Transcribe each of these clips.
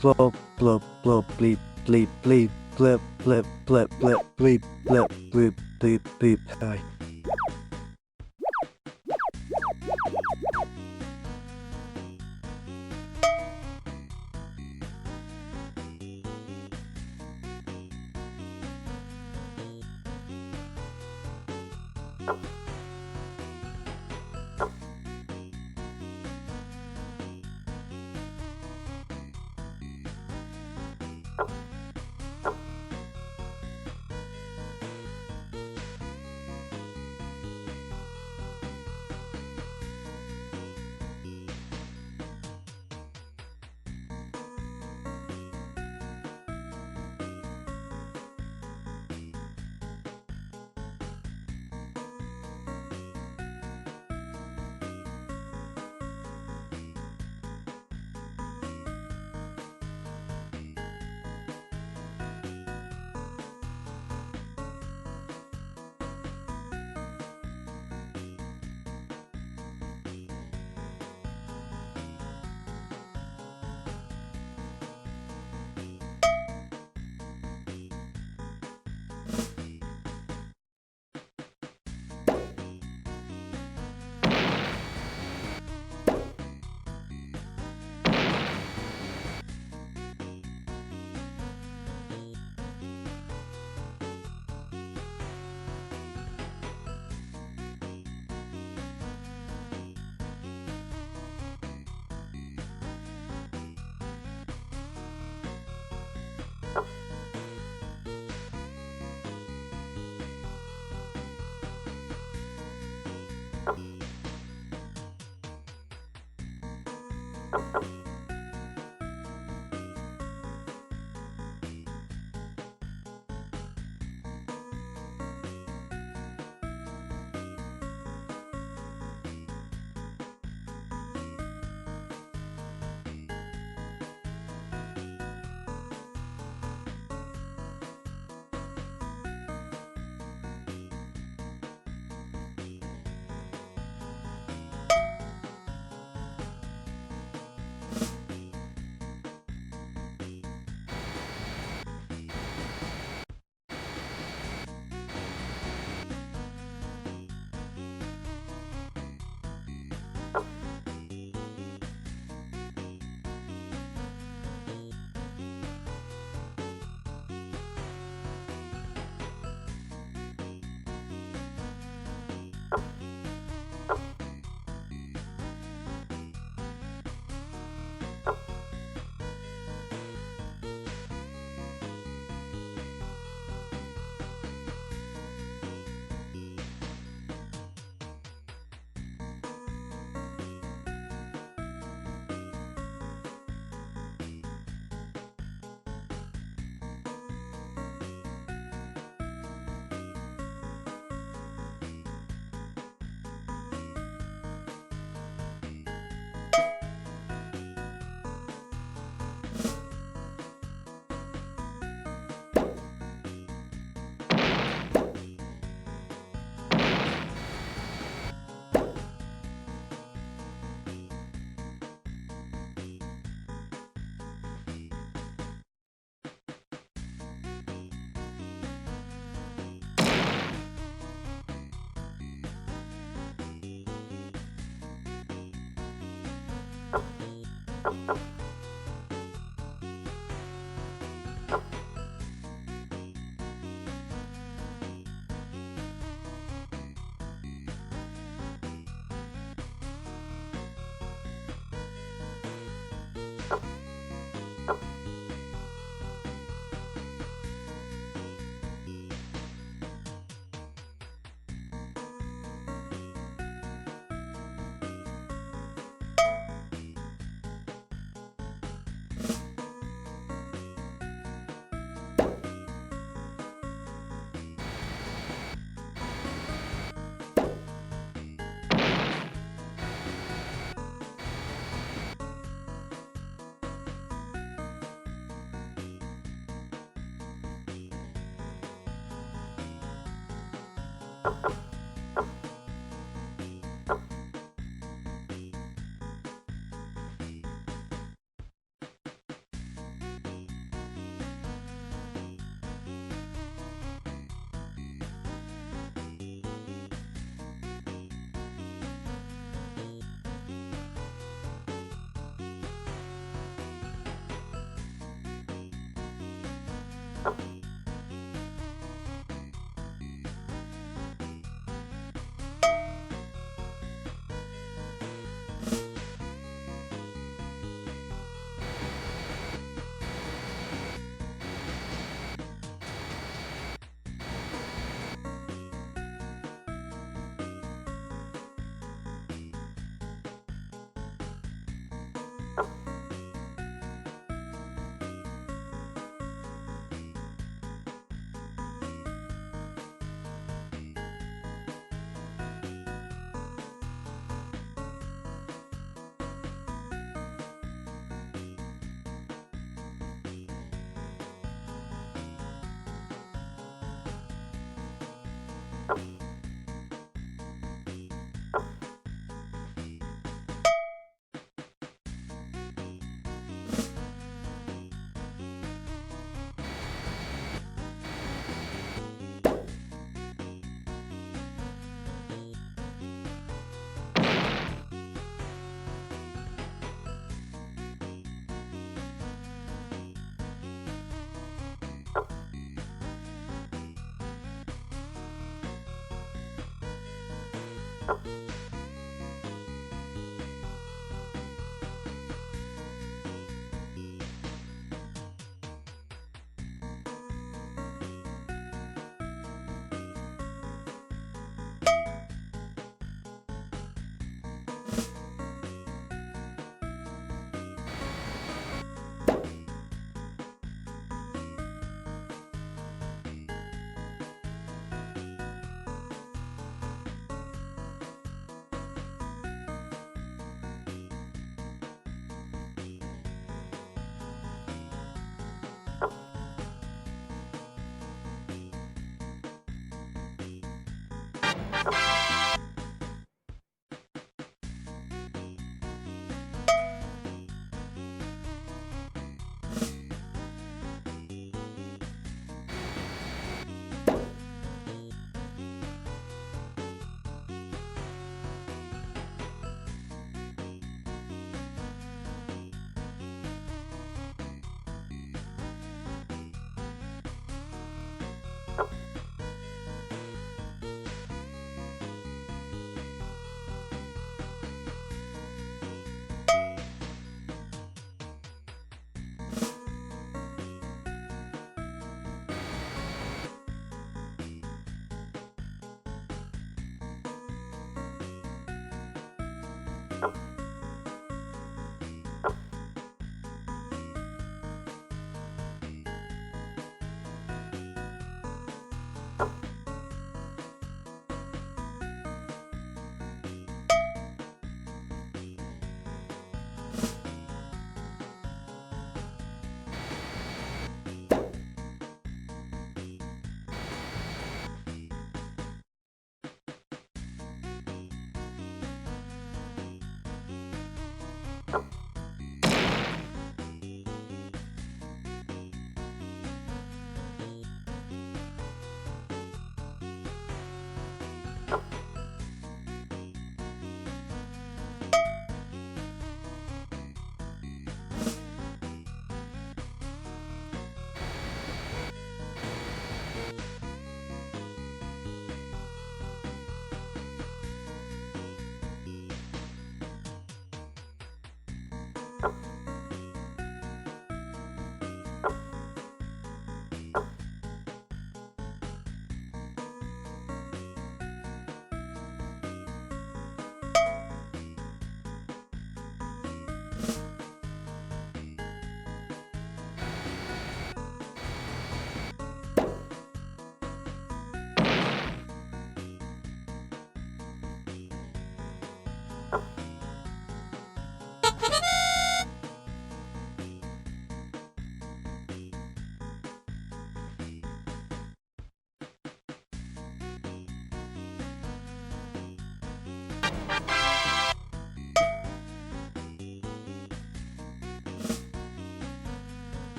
blop, blop, blop, bleep, bleep, bleep, blip, blip, blip, blip, bleep, blip, bleep, bleep, bleep. Hi.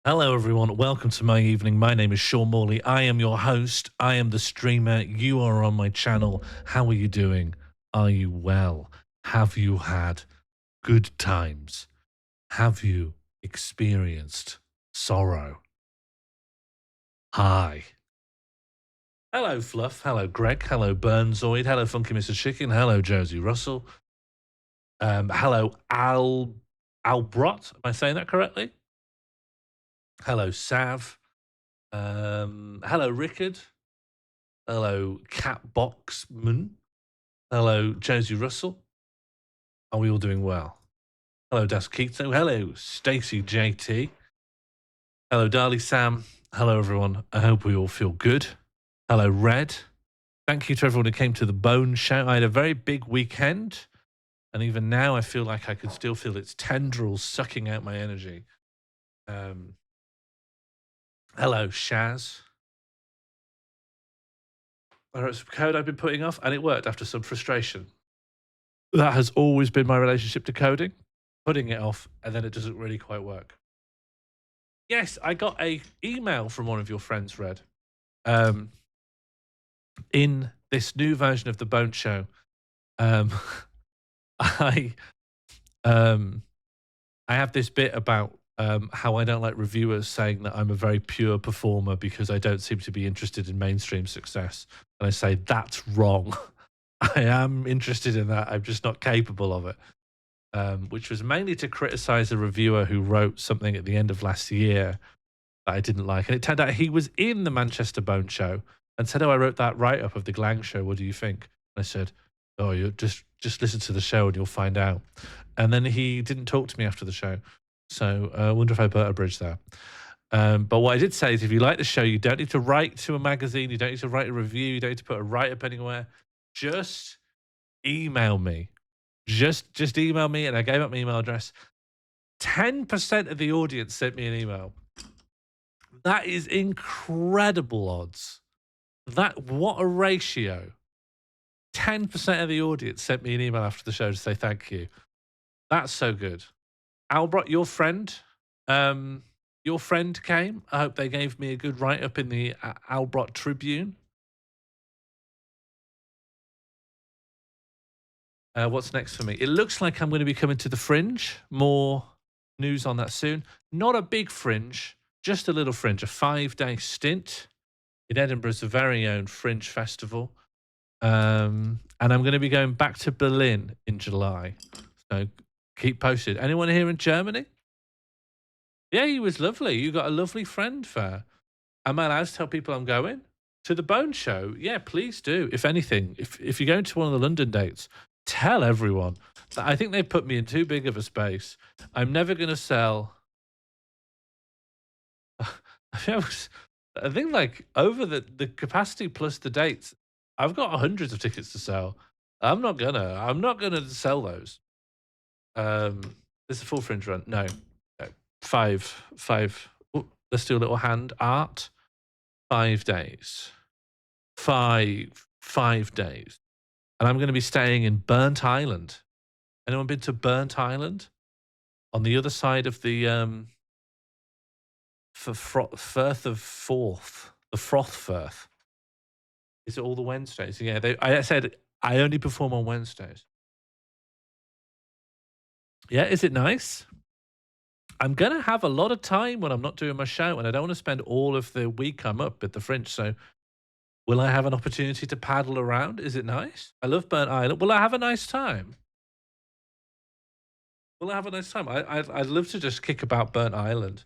Hello, everyone. Welcome to my evening. My name is Sean Morley. I am your host. I am the streamer. You are on my channel. How are you doing? Are you well? Have you had good times? Have you experienced sorrow? Hi. Hello, Fluff. Hello, Greg. Hello, Burnzoid. Hello, Funky Mr. Chicken. Hello, Josie Russell. Hello, Albrot. Am I saying that correctly? Hello, Sav. Hello, Rickard. Hello, Catboxman. Hello, Josie Russell. Are we all doing well? Hello, Das Keto. Hello, Stacey JT. Hello, Darley Sam. Hello, everyone. I hope we all feel good. Hello, Red. Thank you to everyone who came to the Bone Show. I had a very big weekend, and even now I feel like I can still feel its tendrils sucking out my energy. Hello, Shaz. I wrote some code I've been putting off, and it worked after some frustration. That has always been my relationship to coding, putting it off, and then it doesn't really quite work. Yes, I got a email from one of your friends, Red. In this new version of the Bone Show, I have this bit about how I don't like reviewers saying that I'm a very pure performer because I don't seem to be interested in mainstream success. And I say, that's wrong. I am interested in that. I'm just not capable of it. Which was mainly to criticize a reviewer who wrote something at the end of last year that I didn't like. And it turned out he was in the Manchester Bone Show and said, oh, I wrote that write-up of the Glang Show. What do you think? And I said, oh, you just listen to the show and you'll find out. And then he didn't talk to me after the show. So I wonder if I burnt a bridge there. But what I did say is if you like the show, you don't need to write to a magazine. You don't need to write a review. You don't need to put a write-up anywhere. Just email me. Just email me, and I gave up my email address. 10% of the audience sent me an email. That is incredible odds. What a ratio. 10% of the audience sent me an email after the show to say thank you. That's so good. Albert, your friend came. I hope they gave me a good write-up in the Albert Tribune. What's next for me? It looks like I'm going to be coming to the Fringe. More news on that soon. Not a big Fringe, just a little Fringe, a 5-day stint in Edinburgh's very own Fringe Festival. And I'm going to be going back to Berlin in July. So keep posted. Anyone here in Germany? Yeah, he was lovely. You got a lovely friend there. Am I allowed to tell people I'm going? To the Bone Show? Yeah, please do. If anything, if you're going to one of the London dates, tell everyone. I think they've put me in too big of a space. I'm never going to sell. I think like over the capacity plus the dates, I've got hundreds of tickets to sell. I'm not gonna sell those. This is a full Fringe run. No. Five. Ooh, let's do a little hand art. 5 days. Five days. And I'm going to be staying in Burnt Island. Anyone been to Burnt Island? On the other side of the Firth of Forth, the Froth Firth. Is it all the Wednesdays? Yeah, I said I only perform on Wednesdays. Yeah, is it nice? I'm going to have a lot of time when I'm not doing my show, and I don't want to spend all of the week I'm up at the Fringe. So will I have an opportunity to paddle around? Is it nice? I love Burnt Island. Will I have a nice time? Will I have a nice time? I'd love to just kick about Burnt Island.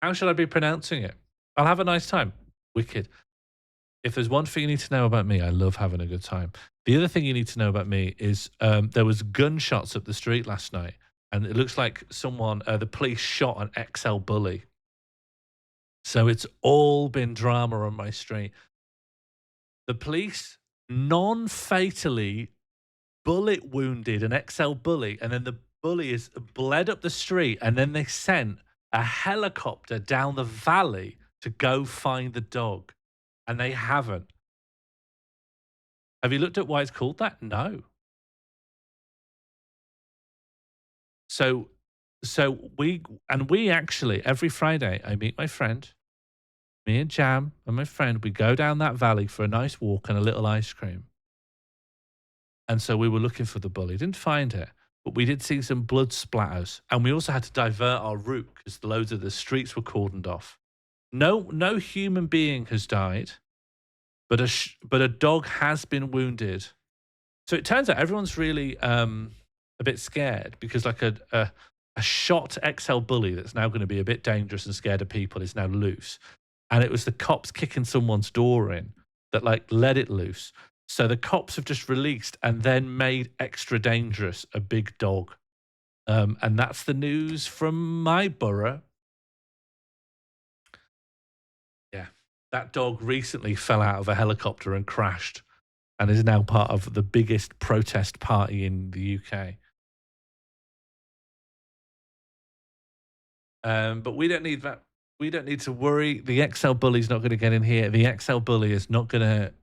How should I be pronouncing it? I'll have a nice time. Wicked. If there's one thing you need to know about me, I love having a good time. The other thing you need to know about me is there was gunshots up the street last night. And it looks like someone, the police shot an XL bully. So it's all been drama on my street. The police non-fatally bullet wounded an XL bully, and then the bully is bled up the street, and then they sent a helicopter down the valley to go find the dog, and they haven't. Have you looked at why it's called that? No. So we actually every Friday I meet my friend, me and Jam and my friend, we go down that valley for a nice walk and a little ice cream. And so we were looking for the bully, didn't find it, but we did see some blood splatters, and we also had to divert our route because loads of the streets were cordoned off. No human being has died, but a dog has been wounded So it turns out everyone's really a bit scared because like a shot XL bully that's now going to be a bit dangerous and scared of people is now loose. And it was the cops kicking someone's door in that like let it loose. So the cops have just released and then made extra dangerous a big dog. And that's the news from my borough. Yeah. That dog recently fell out of a helicopter and crashed and is now part of the biggest protest party in the UK. But we don't need that. We don't need to worry. The XL bully's not going to get in here. The XL bully is not going to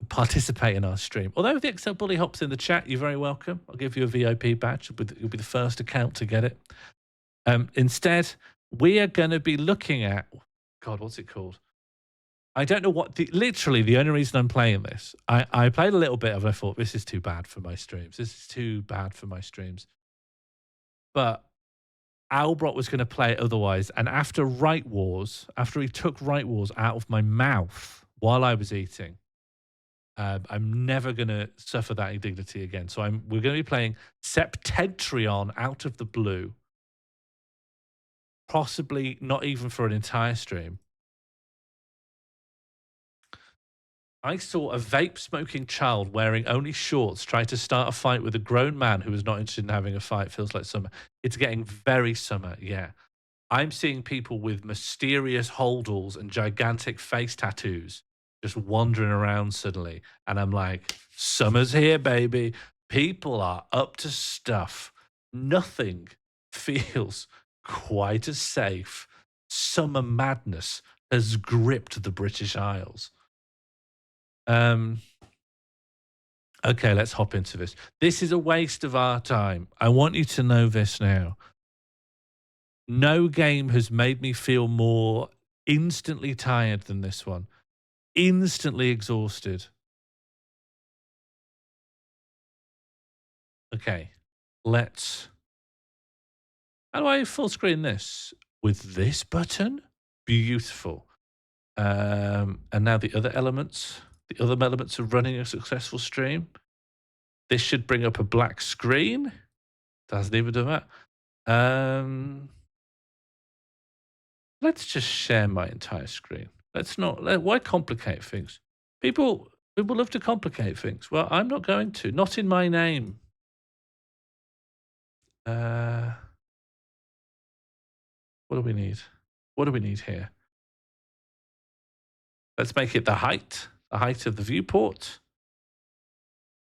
participate in our stream. Although if the XL bully hops in the chat, you're very welcome. I'll give you a VIP badge. You'll be the first account to get it. Instead, we are going to be looking at, God, what's it called? I don't know what, literally the only reason I'm playing this, I played a little bit of it. I thought, this is too bad for my streams. This is too bad for my streams. But Albrock was going to play it otherwise. And after Right Wars, after he took Right Wars out of my mouth while I was eating, I'm never going to suffer that indignity again. So we're going to be playing Septentrion out of the blue. Possibly not even for an entire stream. I saw a vape-smoking child wearing only shorts try to start a fight with a grown man who was not interested in having a fight. Feels like summer. It's getting very summer, yeah. I'm seeing people with mysterious holdalls and gigantic face tattoos just wandering around suddenly. And I'm like, summer's here, baby. People are up to stuff. Nothing feels quite as safe. Summer madness has gripped the British Isles. Okay, let's hop into this. This is a waste of our time. I want you to know this now. No game has made me feel more instantly tired than this one. Instantly exhausted. Okay, let's... How do I full screen this? With this button? Beautiful. And now the other elements. The other elements of running a successful stream. This should bring up a black screen. Doesn't even do that. Let's just share my entire screen. Let's not. Why complicate things? People love to complicate things. Well, I'm not going to. Not in my name. What do we need? What do we need here? Let's make it the height of the viewport.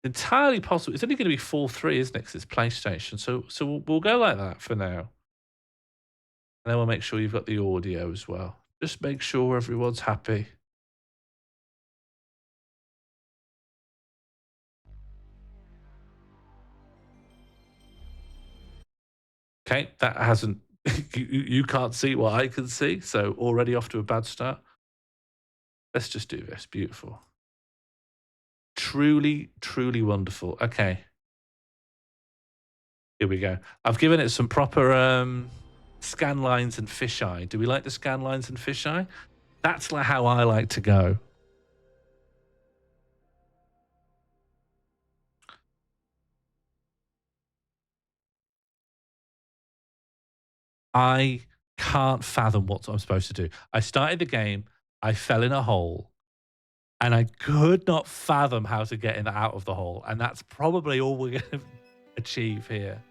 Entirely possible. It's only going to be 4:3, isn't it? Because it's PlayStation. So we'll go like that for now. And then we'll make sure you've got the audio as well. Just make sure everyone's happy. Okay, that hasn't... you can't see what I can see, so already off to a bad start. Let's just do this. Beautiful. Truly, truly wonderful. Okay. Here we go. I've given it some proper scan lines and fisheye. Do we like the scan lines and fisheye? That's like how I like to go. I can't fathom what I'm supposed to do. I started the game, I fell in a hole, and I could not fathom how to get in out of the hole. And that's probably all we're going to achieve here.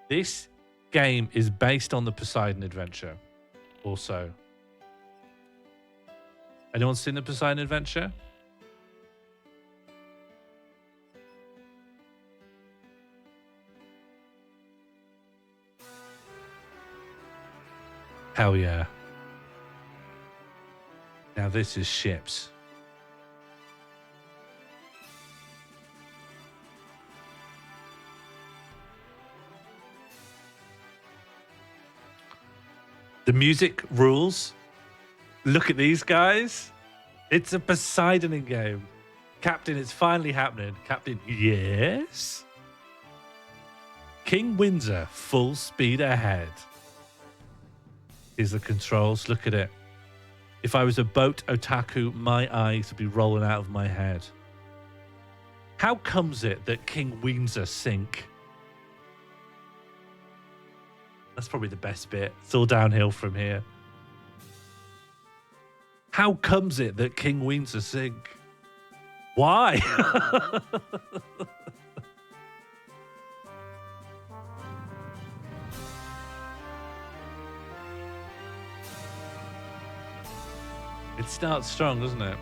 This game is based on the Poseidon Adventure. Also, anyone seen the Poseidon Adventure? Hell yeah. Now this is ships. The music rules. Look at these guys. It's a Poseidon game. Captain, it's finally happening. Captain, yes? King Windsor, full speed ahead. Here's the controls. Look at it. If I was a boat otaku, my eyes would be rolling out of my head. How comes it that King Windsor sink? That's probably the best bit. It's all downhill from here. How comes it that King Windsor sink? Why? It starts strong, doesn't it?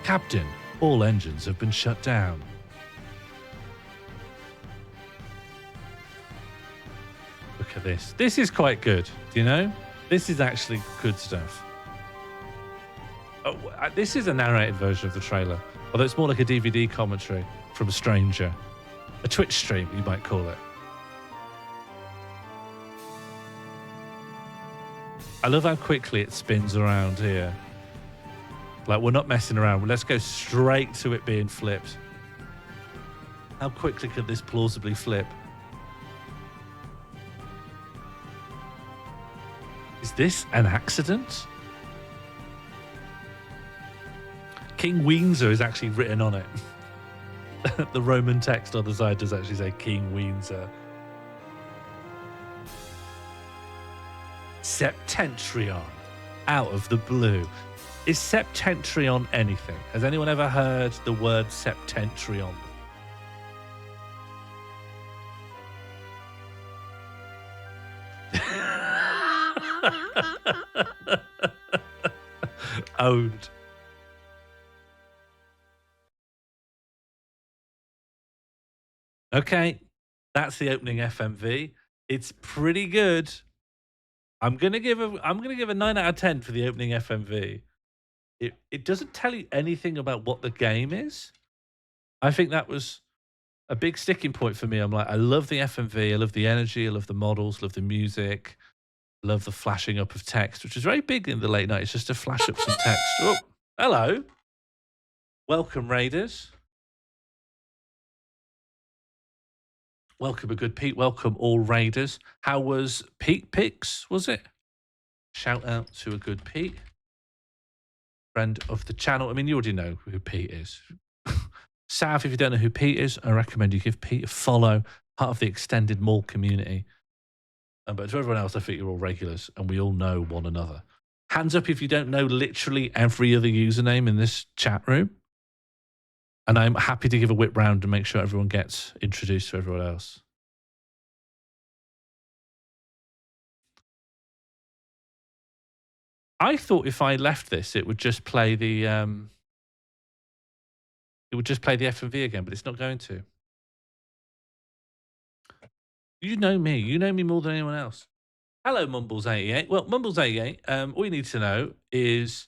Captain, all engines have been shut down. Look at this. This is quite good. Do you know? This is actually good stuff. Oh, this is a narrated version of the trailer, although it's more like a DVD commentary from a stranger. A Twitch stream, you might call it. I love how quickly it spins around here. Like, we're not messing around. Let's go straight to it being flipped. How quickly could this plausibly flip? Is this an accident? King Windsor is actually written on it. The Roman text on the side does actually say King Windsor. Septentrion, out of the blue. Is Septentrion anything? Has anyone ever heard the word Septentrion? Owned. Okay, that's the opening FMV. It's pretty good. I'm gonna give a 9 out of 10 for the opening FMV. It doesn't tell you anything about what the game is. I think that was a big sticking point for me. I'm like, I love the FMV, I love the energy, I love the models, love the music, love the flashing up of text, which was very big in the late 90s, just to flash up some text. Oh, hello. Welcome, Raiders. Welcome, a good Pete. Welcome, all Raiders. How was Pete Picks, was it? Shout out to a good Pete. Friend of the channel. I mean, you already know who Pete is. Sav, if you don't know who Pete is, I recommend you give Pete a follow. Part of the extended mall community. But to everyone else, I think you're all regulars and we all know one another. Hands up if you don't know literally every other username in this chat room. And I'm happy to give a whip round and make sure everyone gets introduced to everyone else. I thought if I left this, it would just play the FMV again, but it's not going to. You know me. You know me more than anyone else. Hello, Mumbles88. Well, Mumbles88, all you need to know is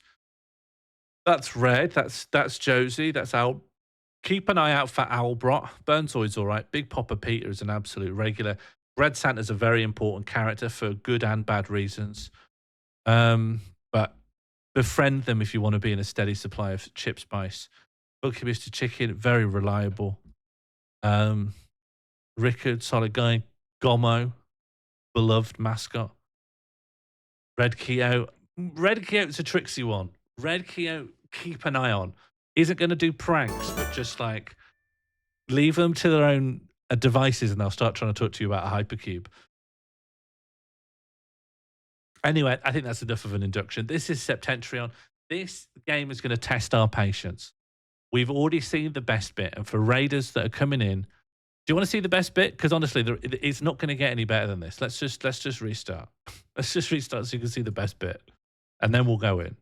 that's Red, that's Josie, that's Al. Keep an eye out for Owlbrot. Burnzoid's all right. Big Popper Peter is an absolute regular. Red Santa's a very important character for good and bad reasons. But befriend them if you want to be in a steady supply of chip spice. Bookie Mr. Chicken, very reliable. Rickard, solid guy. Gomo, beloved mascot. Red Keo. Red Keo's a tricksy one. Red Keo, keep an eye on. Isn't going to do pranks, but just like leave them to their own devices and they'll start trying to talk to you about a hypercube. Anyway, I think that's enough of an induction. This is Septentrion. This game is going to test our patience. We've already seen the best bit. And for raiders that are coming in, do you want to see the best bit? Because honestly, it's not going to get any better than this. Let's just restart. Let's just restart so you can see the best bit. And then we'll go in.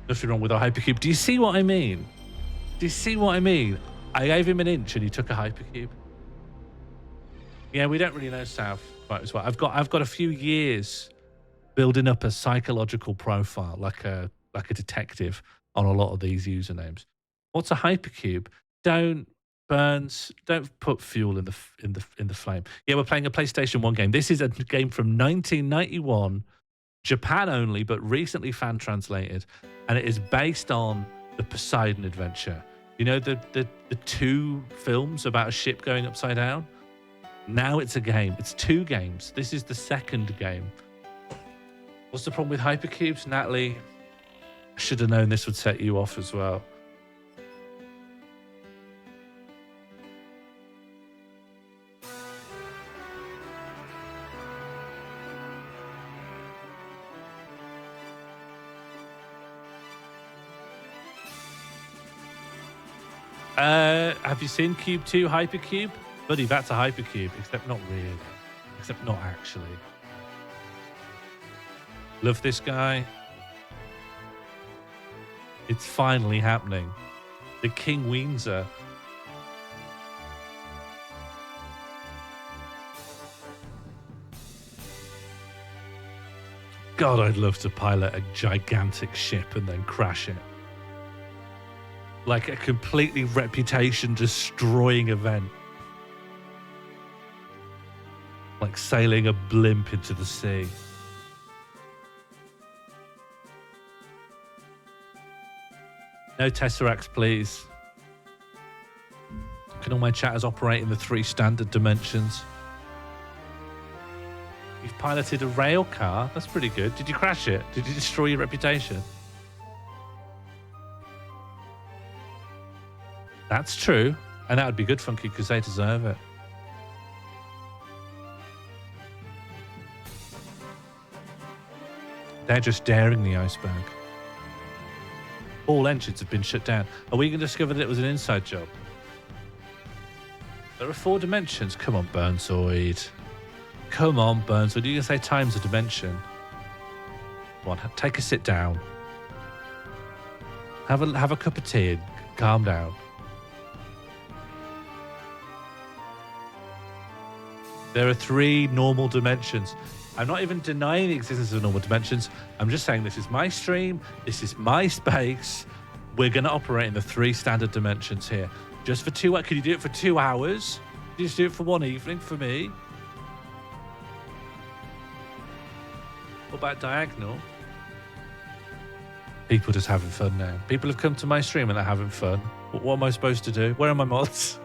Nothing wrong with our hypercube. Do you see what I mean? Do you see what I mean? I gave him an inch and he took a hypercube. Yeah, we don't really know South quite as well. I've got a few years building up a psychological profile, like a detective on a lot of these usernames. What's a hypercube? Don't put fuel in the flame. Yeah, we're playing a PlayStation 1 game. This is a game from 1991. Japan only, but recently fan translated, and it is based on the Poseidon Adventure. You know, the two films about a ship going upside down? Now it's a game. It's 2 games. This is the second game. What's the problem with hypercubes? Natalie, I should have known this would set you off as well. Have you seen Cube 2 Hypercube? Buddy, that's a Hypercube, except not really. Except not actually. Love this guy. It's finally happening. The King Windsor. God, I'd love to pilot a gigantic ship and then crash it. Like a completely reputation-destroying event. Like sailing a blimp into the sea. No Tesseracts, please. Can all my chatters operate in the 3 standard dimensions? You've piloted a rail car? That's pretty good. Did you crash it? Did you destroy your reputation? That's true. And that would be good, Funky, because they deserve it. They're just daring the iceberg. All engines have been shut down. Are we going to discover that it was an inside job? There are 4 dimensions. Come on, Burnzoid. Come on, Burnzoid. You can say time's a dimension. Come on, take a sit down. Have a cup of tea and calm down. There are 3 normal dimensions. I'm not even denying the existence of normal dimensions. I'm just saying this is my stream. This is my space. We're going to operate in the 3 standard dimensions here. Just for 2 hours. Can you do it for 2 hours? Can you just do it for 1 evening for me? What about diagonal? People just having fun now. People have come to my stream and they're having fun. What am I supposed to do? Where are my mods?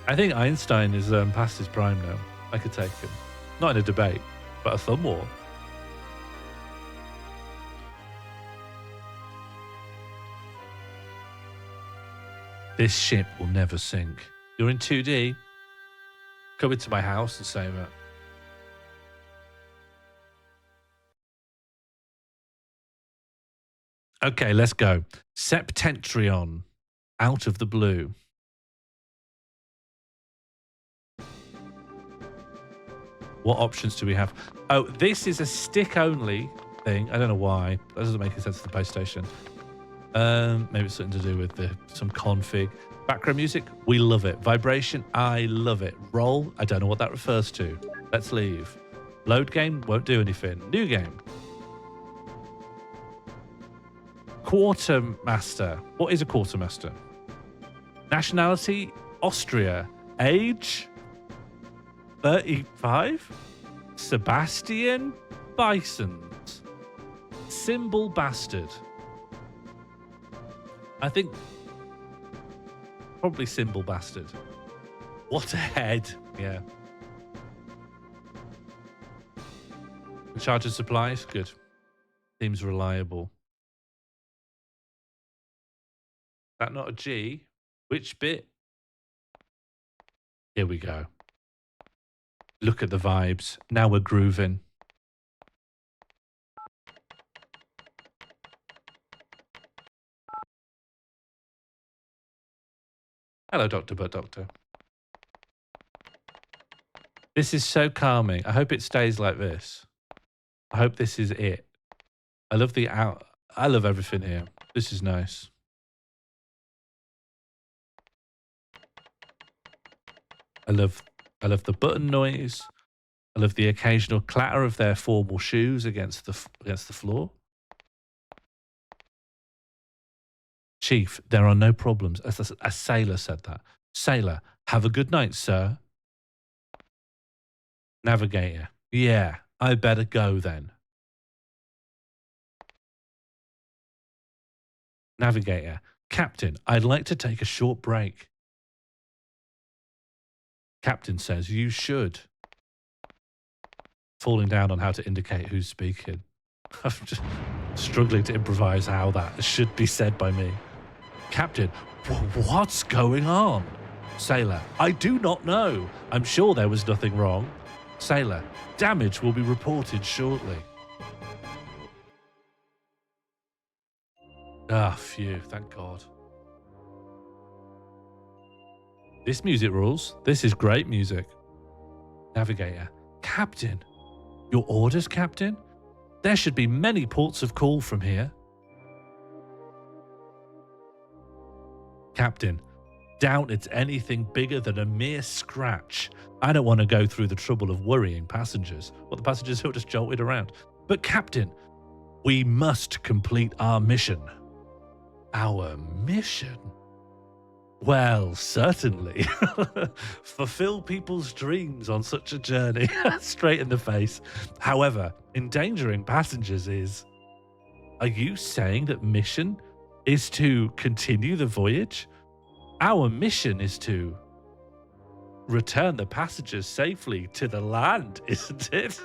I think Einstein is past his prime now. I could take him. Not in a debate, but a thumb war. This ship will never sink. You're in 2D. Come into my house and say that. Okay, let's go. Septentrion. Out of the blue. What options do we have? Oh, this is a stick-only thing. I don't know why. That doesn't make any sense to the PlayStation. Maybe it's something to do with some config. Background music, we love it. Vibration, I love it. Roll, I don't know what that refers to. Let's leave. Load game, won't do anything. New game. Quartermaster. What is a quartermaster? Nationality, Austria. Age, 35? Sebastian Bisons. Symbol bastard. I think probably symbol bastard. What a head. Yeah. Charger supplies, good. Seems reliable. That not a G? Which bit? Here we go. Look at the vibes. Now we're grooving. Hello, Dr. Butt Doctor. This is so calming. I hope it stays like this. I hope this is it. I love I love everything here. This is nice. I love the button noise. I love the occasional clatter of their formal shoes against the floor. Chief, there are no problems. A sailor said that. Sailor, have a good night, sir. Navigator. Yeah, I better go then. Navigator. Captain, I'd like to take a short break. Captain says you should. Falling down on how to indicate who's speaking. I'm just struggling to improvise how that should be said by me. Captain, what's going on? Sailor, I do not know. I'm sure there was nothing wrong. Sailor, damage will be reported shortly. Ah, phew, thank God. This music rules. This is great music. Navigator, Captain. Your orders, Captain? There should be many ports of call from here. Captain, doubt it's anything bigger than a mere scratch. I don't want to go through the trouble of worrying passengers. Well, the passengers who are just jolted around. But Captain, we must complete our mission. Our mission? Well, certainly. Fulfill people's dreams on such a journey. Straight in the face. However, endangering passengers is... Are you saying that mission is to continue the voyage? Our mission is to return the passengers safely to the land, isn't it?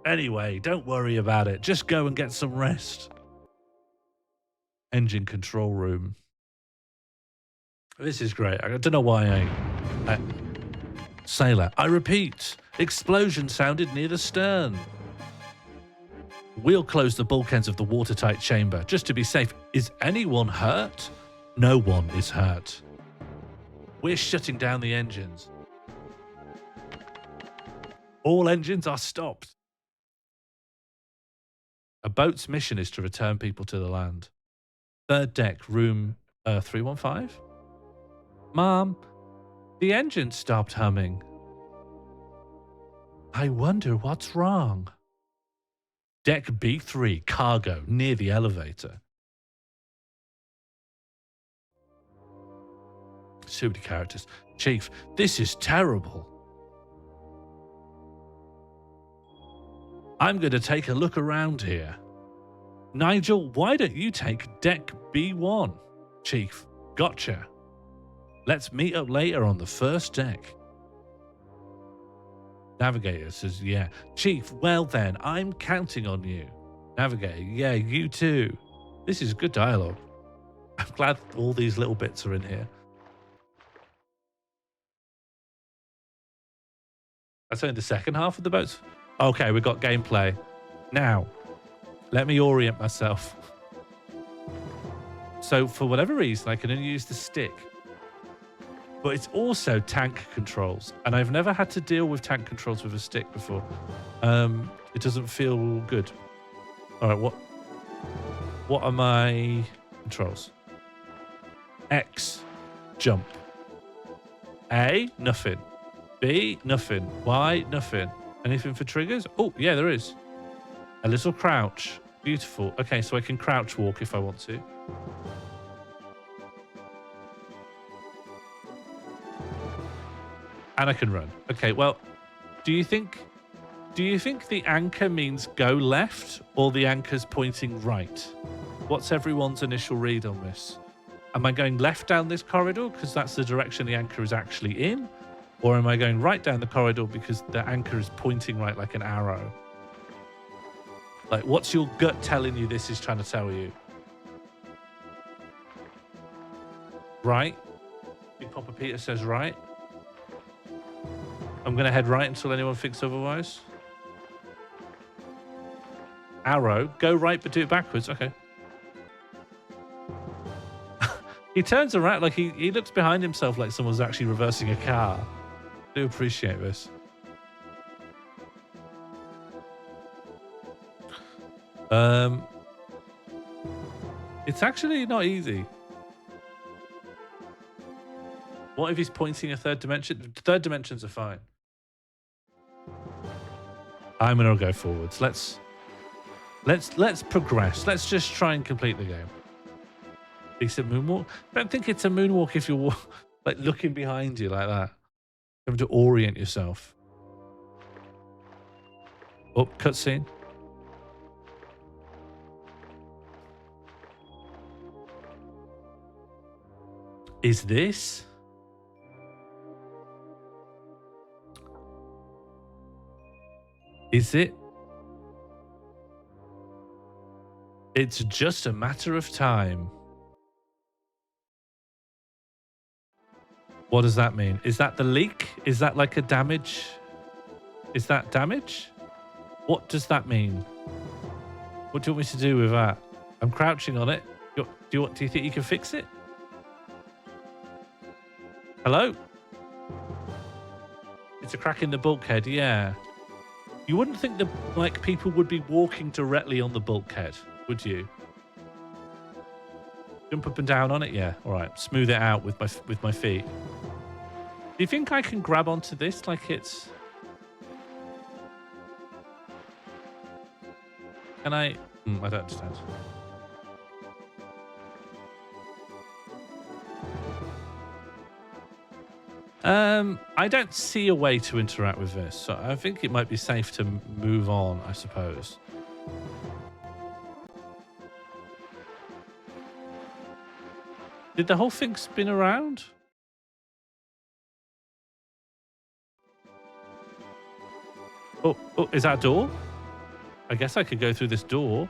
Anyway, don't worry about it. Just go and get some rest. Engine control room. This is great. I don't know why I... Sailor, I repeat, explosion sounded near the stern. We'll close the bulkheads of the watertight chamber, just to be safe. Is anyone hurt? No one is hurt. We're shutting down the engines. All engines are stopped. A boat's mission is to return people to the land. Third deck, room 315? Mom, the engine stopped humming. I wonder what's wrong. Deck B3, cargo, near the elevator. So many characters. Chief, this is terrible. I'm going to take a look around here. Nigel, why don't you take deck B1? Chief, gotcha. Let's meet up later on the first deck. Navigator says, yeah. Chief, well then, I'm counting on you. Navigator, yeah, you too. This is good dialogue. I'm glad all these little bits are in here. That's only the second half of the boats. Okay, we've got gameplay. Now, let me orient myself. So for whatever reason, I can only use the stick. But it's also tank controls. And I've never had to deal with tank controls with a stick before. It doesn't feel good. All right, what are my controls? X, jump. A, nothing. B, nothing. Y, nothing. Anything for triggers? Oh, yeah, there is. A little crouch. Beautiful. Okay, so I can crouch walk if I want to. And I can run. Okay, well, do you think the anchor means go left or the anchor's pointing right? What's everyone's initial read on this? Am I going left down this corridor because that's the direction the anchor is actually in? Or am I going right down the corridor because the anchor is pointing right like an arrow? Like, what's your gut telling you this is trying to tell you? Right? Big Papa Peter says right. I'm going to head right until anyone thinks otherwise. Arrow. Go right, but do it backwards. Okay. He turns around, like he looks behind himself like someone's actually reversing a car. I do appreciate this. It's actually not easy. What if he's pointing a third dimension? Third dimensions are fine. I'm gonna go forwards. Let's progress. Let's just try and complete the game. Decent moonwalk. I don't think it's a moonwalk if you're like looking behind you like that. You have to orient yourself. Oh, cutscene. Is this? Is it? It's just a matter of time. What does that mean? Is that the leak? Is that like a damage? Is that damage? What does that mean? What do you want me to do with that? I'm crouching on it. Do you think you can fix it? Hello? It's a crack in the bulkhead, yeah. You wouldn't think that like people would be walking directly on the bulkhead, would you? Jump up and down on it, yeah. All right, smooth it out with my feet. Do you think I can grab onto this like it's? Can I? I don't understand. I don't see a way to interact with this, so I think it might be safe to move on, I suppose. Did the whole thing spin around? Oh, is that a door? I guess I could go through this door.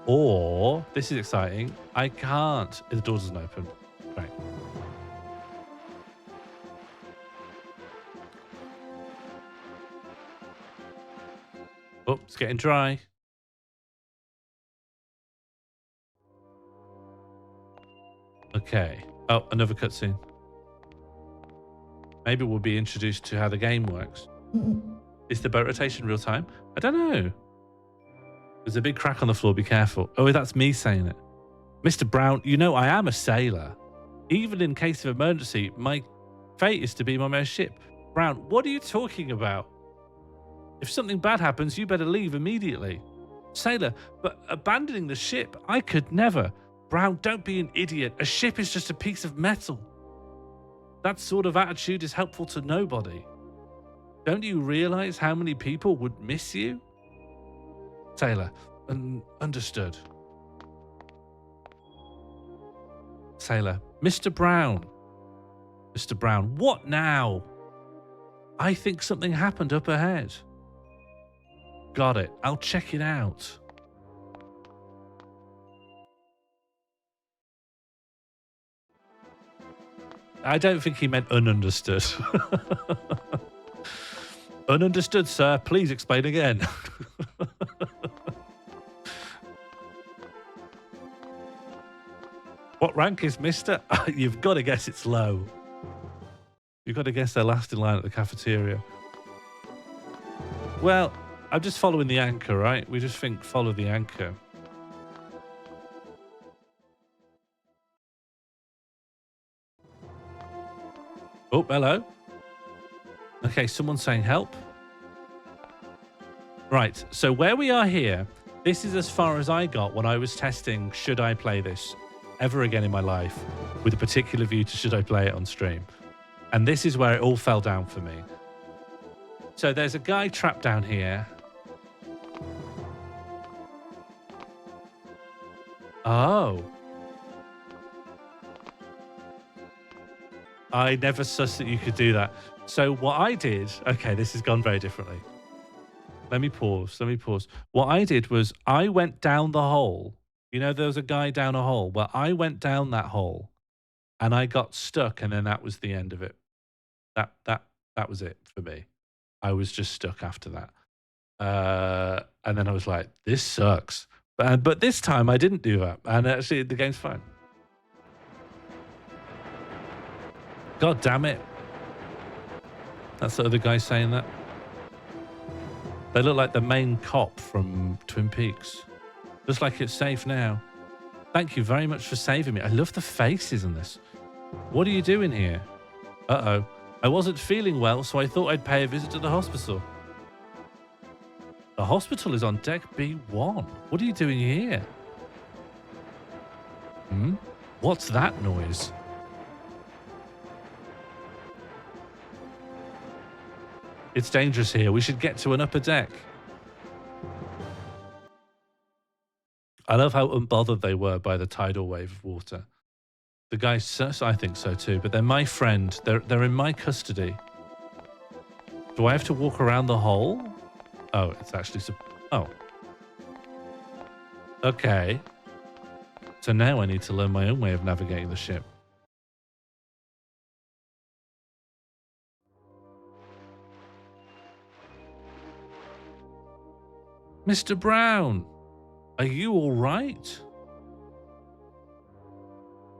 Or, this is exciting, I can't. The door doesn't open. Right. Oh, it's getting dry. Okay. Oh, another cutscene. Maybe we'll be introduced to how the game works. Is the boat rotation real time? I don't know. There's a big crack on the floor. Be careful. Oh, that's me saying it. Mr. Brown, you know I am a sailor. Even in case of emergency, my fate is to be on my ship. Brown, what are you talking about? If something bad happens, you better leave immediately. Sailor, but abandoning the ship, I could never. Brown, don't be an idiot. A ship is just a piece of metal. That sort of attitude is helpful to nobody. Don't you realize how many people would miss you? Sailor, understood. Sailor, Mr. Brown. Mr. Brown, what now? I think something happened up ahead. Got it. I'll check it out. I don't think he meant ununderstood. Ununderstood, sir. Please explain again. What rank is Mr.? You've got to guess it's low. You've got to guess they're last in line at the cafeteria. Well, I'm just following the anchor, right? We just think follow the anchor. Oh, hello. Okay, someone's saying help. Right, so where we are here, this is as far as I got when I was testing should I play this ever again in my life with a particular view to should I play it on stream. And this is where it all fell down for me. So there's a guy trapped down here. Oh. I never sussed that you could do that. So what I did, okay, this has gone very differently. Let me pause. What I did was I went down the hole. You know, there was a guy down a hole. Well, I went down that hole and I got stuck, and then that was the end of it. That was it for me. I was just stuck after that. And then I was like, this sucks. But this time I didn't do that. And actually the game's fine. God damn it. That's the other guy saying that. They look like the main cop from Twin Peaks. Looks like it's safe now. Thank you very much for saving me. I love the faces in this. What are you doing here? Uh-oh. I wasn't feeling well, so I thought I'd pay a visit to the hospital. The hospital is on deck B1. What are you doing here? What's that noise? It's dangerous here. We should get to an upper deck. I love how unbothered they were by the tidal wave of water. The guys, I think so too, but they're my friend. They're in my custody. Do I have to walk around the hole? Oh, it's actually... Oh. Okay. So now I need to learn my own way of navigating the ship. Mr. Brown, are you all right?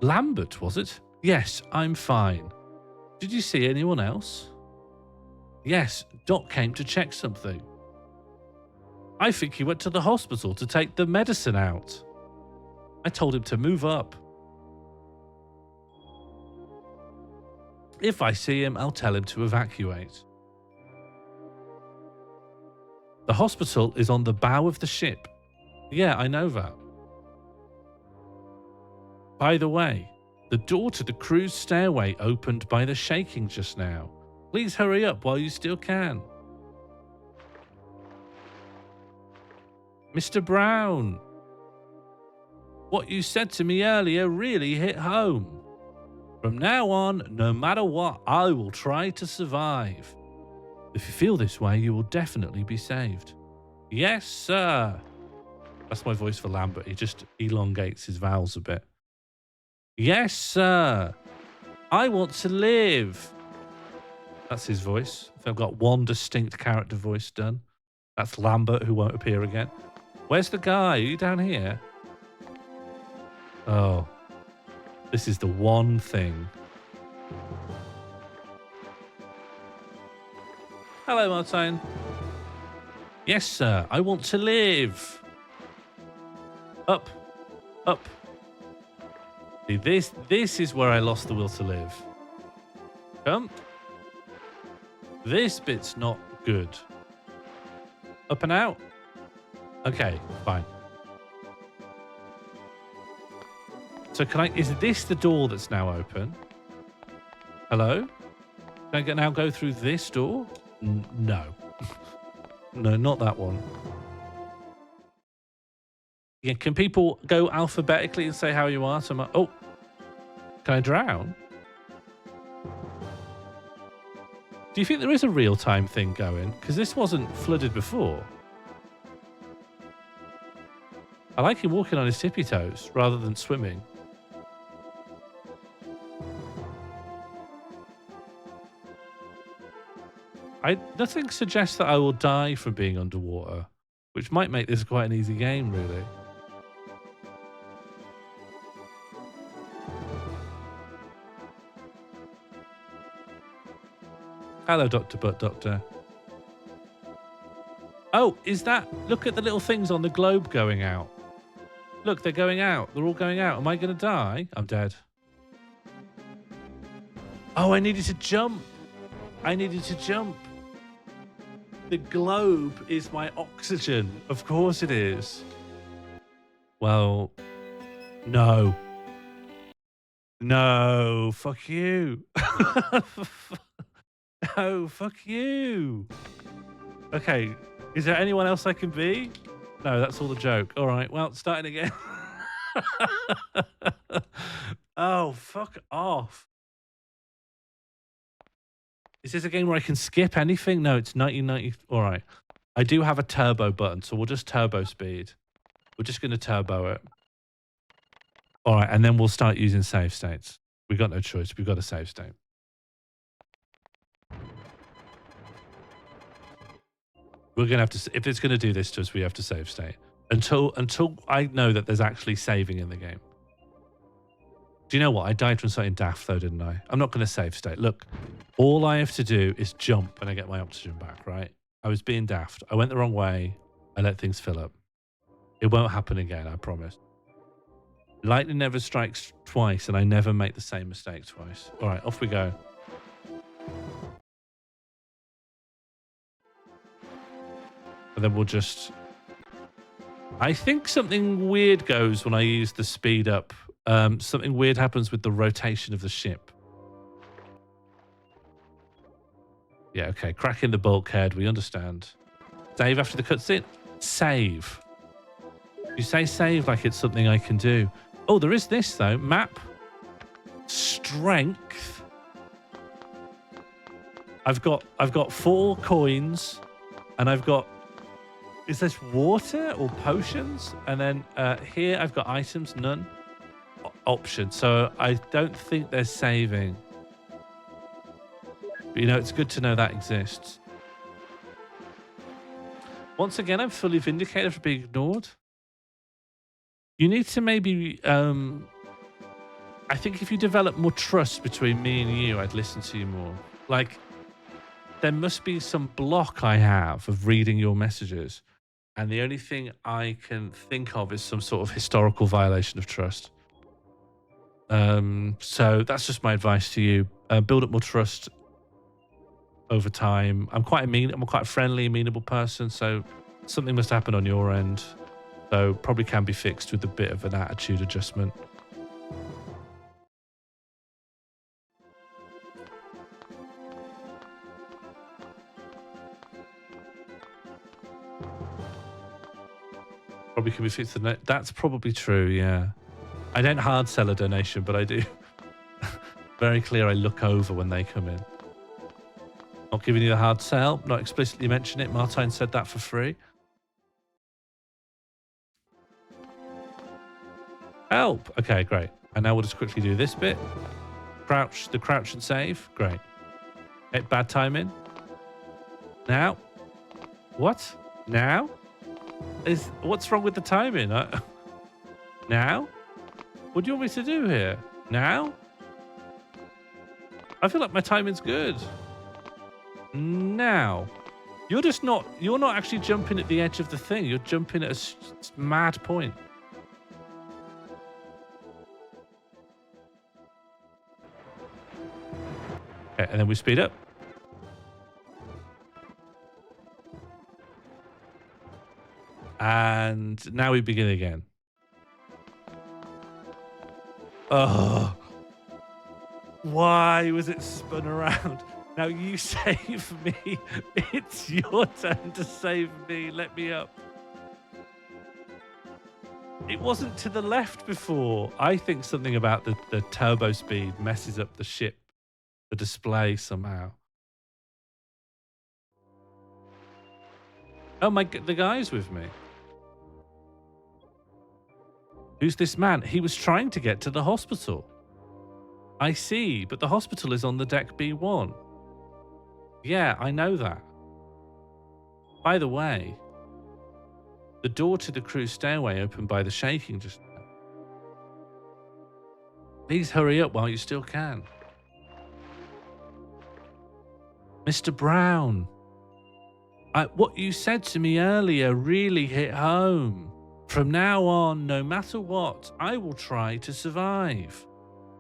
Lambert, was it? Yes, I'm fine. Did you see anyone else? Yes, Doc came to check something. I think he went to the hospital to take the medicine out. I told him to move up. If I see him, I'll tell him to evacuate. The hospital is on the bow of the ship. Yeah, I know that. By the way, the door to the crew's stairway opened by the shaking just now. Please hurry up while you still can. Mr. Brown, what you said to me earlier really hit home. From now on, no matter what, I will try to survive. If you feel this way, you will definitely be saved. Yes, sir. That's my voice for Lambert. He just elongates his vowels a bit. Yes, sir. I want to live. That's his voice. I've got one distinct character voice done. That's Lambert, who won't appear again. Where's the guy? Are you down here? Oh. This is the one thing. Hello, Martine. Yes, sir. I want to live. Up. Up. See, this is where I lost the will to live. Come. This bit's not good. Up and out. Okay, fine. So is this the door that's now open? Hello? Can I now go through this door? No. No, not that one. Yeah, can people go alphabetically and say how you are? So oh, can I drown? Do you think there is a real-time thing going? Because this wasn't flooded before. I like him walking on his tippy toes rather than swimming. Nothing suggests that I will die from being underwater, which might make this quite an easy game, really. Hello, Dr. Butt Doctor. Oh, is that... Look at the little things on the globe going out. Look, they're going out. They're all going out. Am I going to die? I'm dead. Oh, I needed to jump. I needed to jump. The globe is my oxygen. Of course it is. Well, no. No, fuck you. No, fuck you. Okay, is there anyone else I can be? No, that's all a joke. All right, well, starting again. Oh, fuck off. Is this a game where I can skip anything? No, it's 1990. All right. I do have a turbo button, so we'll just turbo speed. We're just going to turbo it. All right, and then we'll start using save states. We've got no choice. We've got a save state. We're going to have to... If it's going to do this to us, we have to save state. Until I know that there's actually saving in the game. Do you know what? I died from something daft, though, didn't I? I'm not going to save state. Look, all I have to do is jump when I get my oxygen back, right? I was being daft. I went the wrong way. I let things fill up. It won't happen again, I promise. Lightning never strikes twice, and I never make the same mistake twice. All right, off we go. And then we'll just... I think something weird goes when I use the speed up. Something weird happens with the rotation of the ship. Yeah, okay. Crack in the bulkhead. We understand. Save after the cutscene. Save. You say save like it's something I can do. Oh, there is this though. Map. Strength. I've got 4 coins, and I've got. Is this water or potions? And then here I've got items, none. Option. So I don't think they're saving. But, you know, it's good to know that exists. Once again, I'm fully vindicated for being ignored. You need to maybe, I think if you develop more trust between me and you, I'd listen to you more. Like, there must be some block I have of reading your messages. And the only thing I can think of is some sort of historical violation of trust. So that's just my advice to you. Build up more trust over time. I'm quite a friendly, amenable person, so something must happen on your end. So probably can be fixed with a bit of an attitude adjustment. Probably can be fixed. That's probably true, yeah. I don't hard sell a donation, but I do. Very clear I look over when they come in. Not giving you the hard sell, not explicitly mention it. Martine said that for free. Help! Okay, great. And now we'll just quickly do this bit. Crouch, the crouch and save. Great. Okay, bad timing. Now. What? Now? What's wrong with the timing? Now? What do you want me to do here? Now? I feel like my timing's good. Now. You're not actually jumping at the edge of the thing. You're jumping at a mad point. Okay, and then we speed up. And now we begin again. Oh. Why was it spun around? Now you save me. It's your turn to save me. Let me up. It wasn't to the left before. I think something about the turbo speed messes up the ship, the display somehow. Oh my, the guy's with me. Who's this man? He was trying to get to the hospital. I see, but the hospital is on the deck B1. Yeah, I know that. By the way, the door to the crew stairway opened by the shaking just now. Please hurry up while you still can. Mr. Brown, what you said to me earlier really hit home. From now on, no matter what, I will try to survive.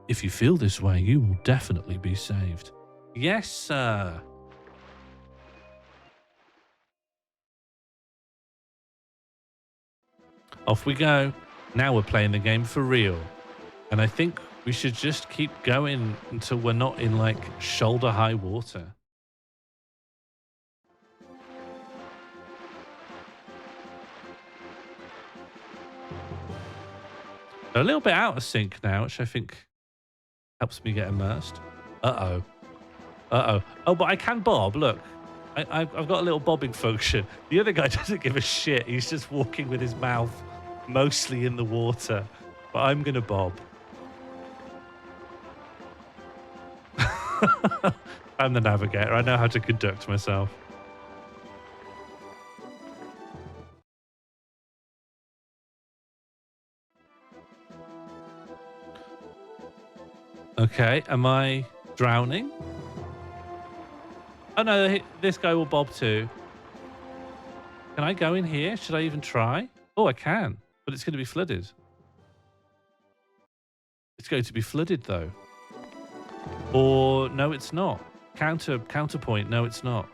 If you feel this way, you will definitely be saved. Yes, sir. Off we go. Now we're playing the game for real. And I think we should just keep going until we're not in like shoulder high water. They're a little bit out of sync now, which I think helps me get immersed. Uh-oh. Uh-oh. Oh, but I can bob. Look, I've got a little bobbing function. The other guy doesn't give a shit. He's just walking with his mouth mostly in the water. But I'm going to bob. I'm the navigator. I know how to conduct myself. Okay, am I drowning? Oh no, this guy will bob too. Can I go in here? Should I even try? Oh, I can, but it's going to be flooded. It's going to be flooded though. Or no, it's not. Counterpoint, no, it's not.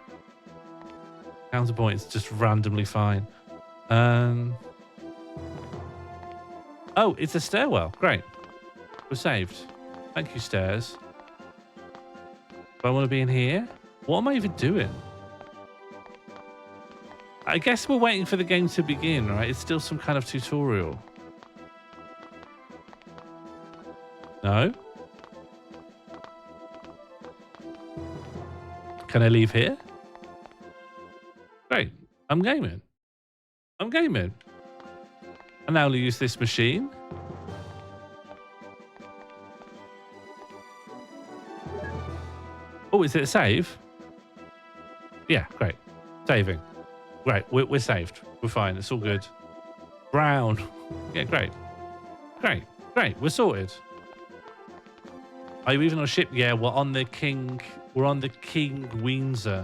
Counterpoint is just randomly fine. Oh, it's a stairwell. Great. We're saved. Thank you, stairs. Do I want to be in here? What am I even doing? I guess we're waiting for the game to begin, right? It's still some kind of tutorial. No? Can I leave here? Great. I'm gaming. I'm gaming. And now I'll use this machine. Oh, is it a save? Yeah, great. Saving. Great, we're saved. We're fine. It's all good. Brown. Yeah, great. Great, great. We're sorted. Are you even on a ship? Yeah, we're on the King. We're on the King Windsor,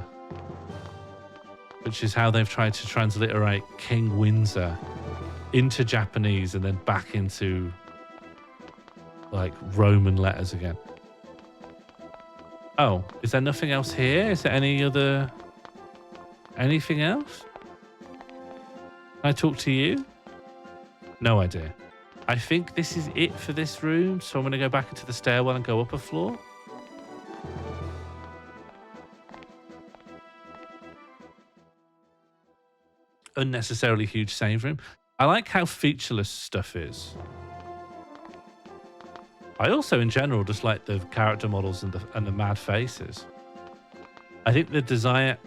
which is how they've tried to transliterate King Windsor into Japanese and then back into like Roman letters again. Oh, is there nothing else here? Is there anything else? Can I talk to you? No idea. I think this is it for this room, so I'm going to go back into the stairwell and go up a floor. Unnecessarily huge save room. I like how featureless stuff is. I also, in general, just like the character models and the mad faces. I think the desire...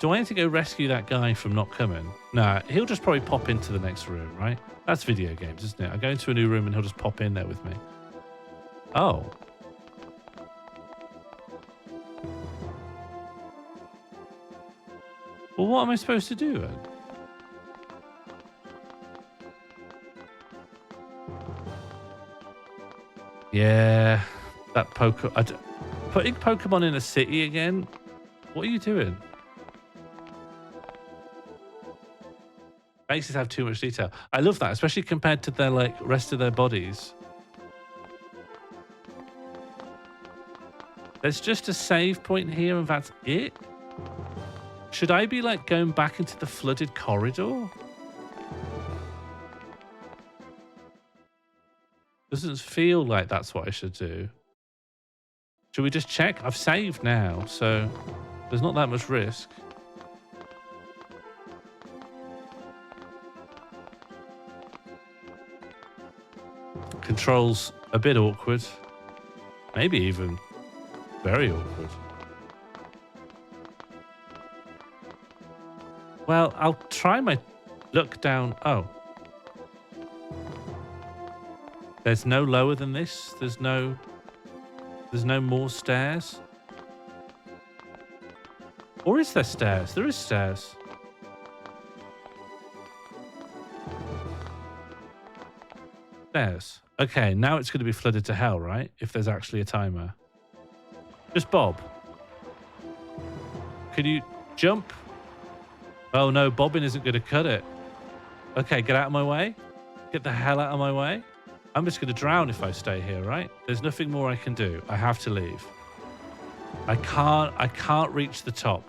Do I need to go rescue that guy from not coming? Nah, he'll just probably pop into the next room, right? That's video games, isn't it? I go into a new room and he'll just pop in there with me. Oh. Well, what am I supposed to do then? Yeah, that putting Pokemon in a city again? What are you doing? Faces have too much detail. I love that, especially compared to their like rest of their bodies. There's just a save point here and that's it? Should I be like going back into the flooded corridor? Doesn't feel like that's what I should do. Should we just check? I've saved now, so there's not that much risk. Controls a bit awkward. Maybe even very awkward. Well, I'll try my look down. Oh. There's no lower than this. There's no more stairs. Or is there stairs? There is stairs. Stairs. Okay, now it's going to be flooded to hell, right? If there's actually a timer. Just Bob. Could you jump? Oh no, bobbing isn't going to cut it. Okay, get out of my way. Get the hell out of my way. I'm just going to drown if I stay here, right? There's nothing more I can do. I have to leave. I can't reach the top.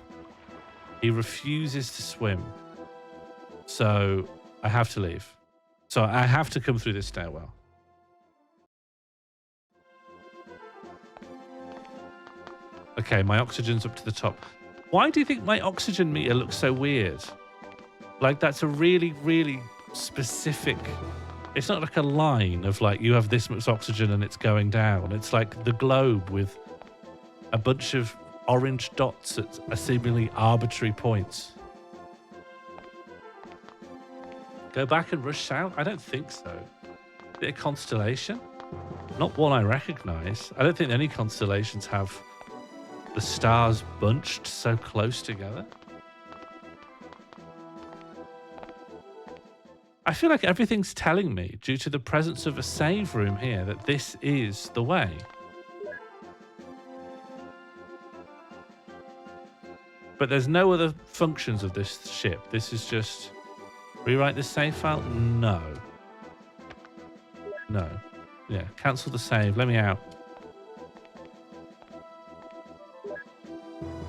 He refuses to swim. So I have to leave. So I have to come through this stairwell. Okay, my oxygen's up to the top. Why do you think my oxygen meter looks so weird? Like that's a really, really specific... It's not like a line of like, you have this much oxygen and it's going down. It's like the globe with a bunch of orange dots at seemingly arbitrary points. Go back and rush south? I don't think so. Is it a constellation? Not one I recognize. I don't think any constellations have the stars bunched so close together. I feel like everything's telling me, due to the presence of a save room here, that this is the way. But there's no other functions of this ship. This is just... Rewrite this save file? No. No. Yeah, cancel the save. Let me out.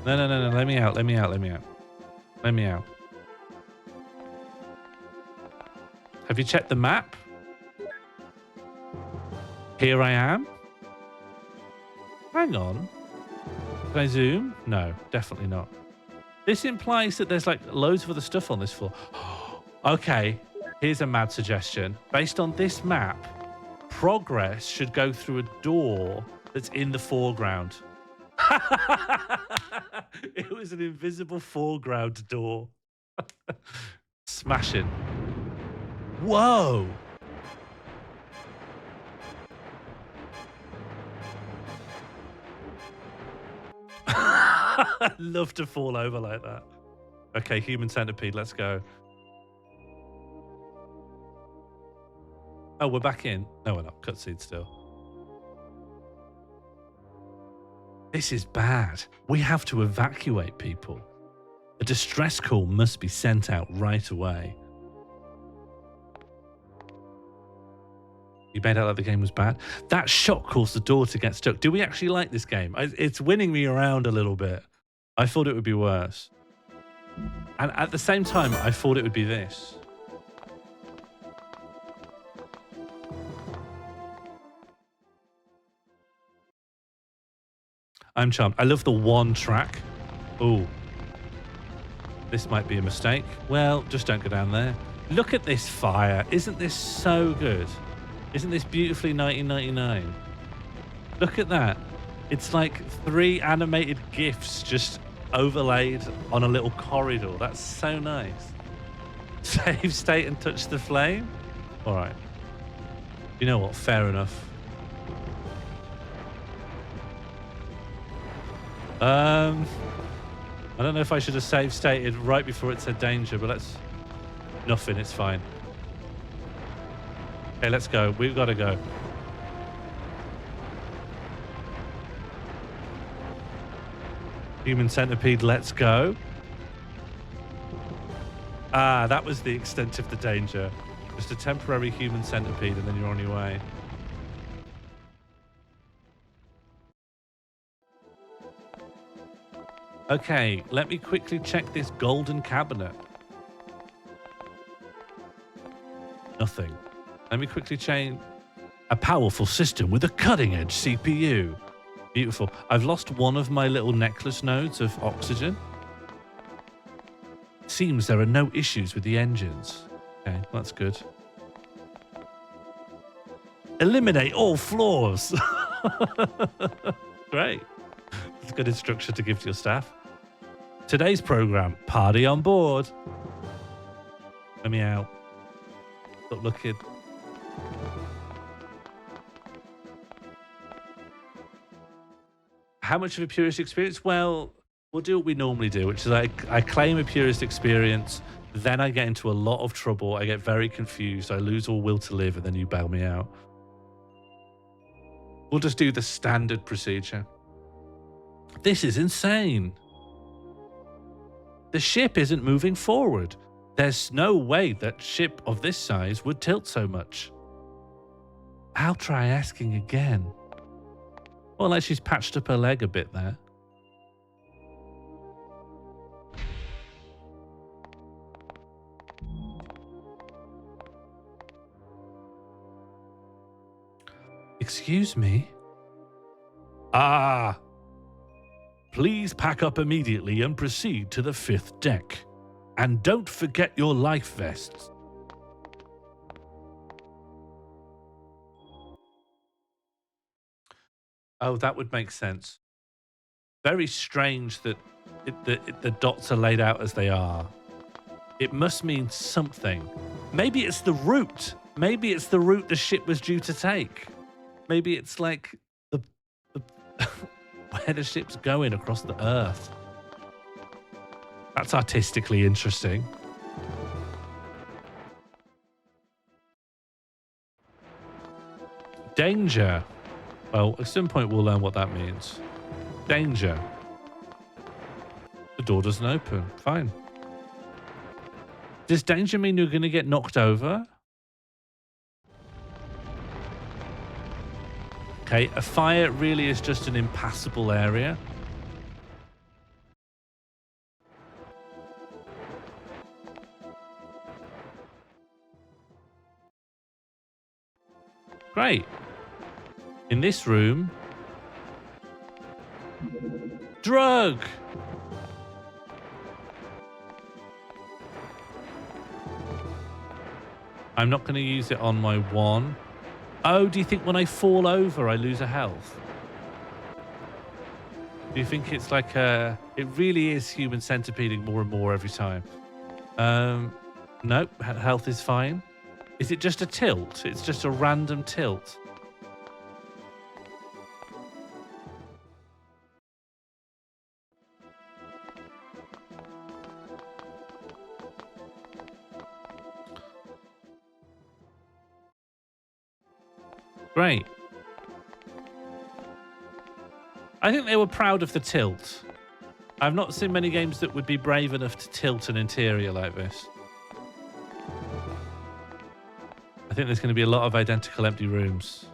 No. Let me out. Let me out. Let me out. Let me out. Have you checked the map? Here I am. Hang on. Can I zoom? No, definitely not. This implies that there's like loads of other stuff on this floor. Okay, here's a mad suggestion. Based on this map, progress should go through a door that's in the foreground. It was an invisible foreground door. Smashing. Whoa! I'd love to fall over like that. Okay, human centipede, let's go. Oh, we're back in. No, we're not. Cutscene still. This is bad. We have to evacuate people. A distress call must be sent out right away. You made out like the game was bad. That shot caused the door to get stuck. Do we actually like this game? It's winning me around a little bit. I thought it would be worse. And at the same time, I thought it would be this. I'm charmed. I love the one track. Oh, this might be a mistake. Well, just don't go down there. Look at this fire. Isn't this so good? Isn't this beautifully 1999? Look at that. It's like 3 animated GIFs just overlaid on a little corridor. That's so nice. Save state and touch the flame? All right. You know what? Fair enough. I don't know if I should have save stated right before it said danger, but let's... Nothing, it's fine. Okay, let's go. We've got to go. Human centipede, let's go. Ah, that was the extent of the danger. Just a temporary human centipede and then you're on your way. Okay, let me quickly check this golden cabinet. Nothing. Let me quickly change. A powerful system with a cutting-edge CPU. Beautiful. I've lost one of my little necklace nodes of oxygen. Seems there are no issues with the engines. Okay, that's good. Eliminate all flaws. Great. That's good instruction to give to your staff. Today's program, party on board. Let me out. Stop looking. How much of a purist experience? Well, we'll do what we normally do, which is I claim a purist experience, then I get into a lot of trouble, I get very confused, I lose all will to live, and then you bail me out. We'll just do the standard procedure. This is insane. The ship isn't moving forward. There's no way that ship of this size would tilt so much. I'll try asking again. Well, like she's patched up her leg a bit there. Excuse me? Ah. Please pack up immediately and proceed to the 5th deck. And don't forget your life vests. Oh, that would make sense. Very strange that the dots are laid out as they are. It must mean something. Maybe it's the route. Maybe it's the route the ship was due to take. Maybe it's like the where the ship's going across the Earth. That's artistically interesting. Danger. Well, at some point we'll learn what that means. Danger. The door doesn't open. Fine. Does danger mean you're going to get knocked over? Okay, a fire really is just an impassable area. Great. In this room, Drug! I'm not going to use it on my one. Oh, do you think when I fall over, I lose a health? Do you think it's like a... It really is human centipeding more and more every time. Nope, health is fine. Is it just a tilt? It's just a random tilt. Great. I think they were proud of the tilt. I've not seen many games that would be brave enough to tilt an interior like this. I think there's going to be a lot of identical empty rooms.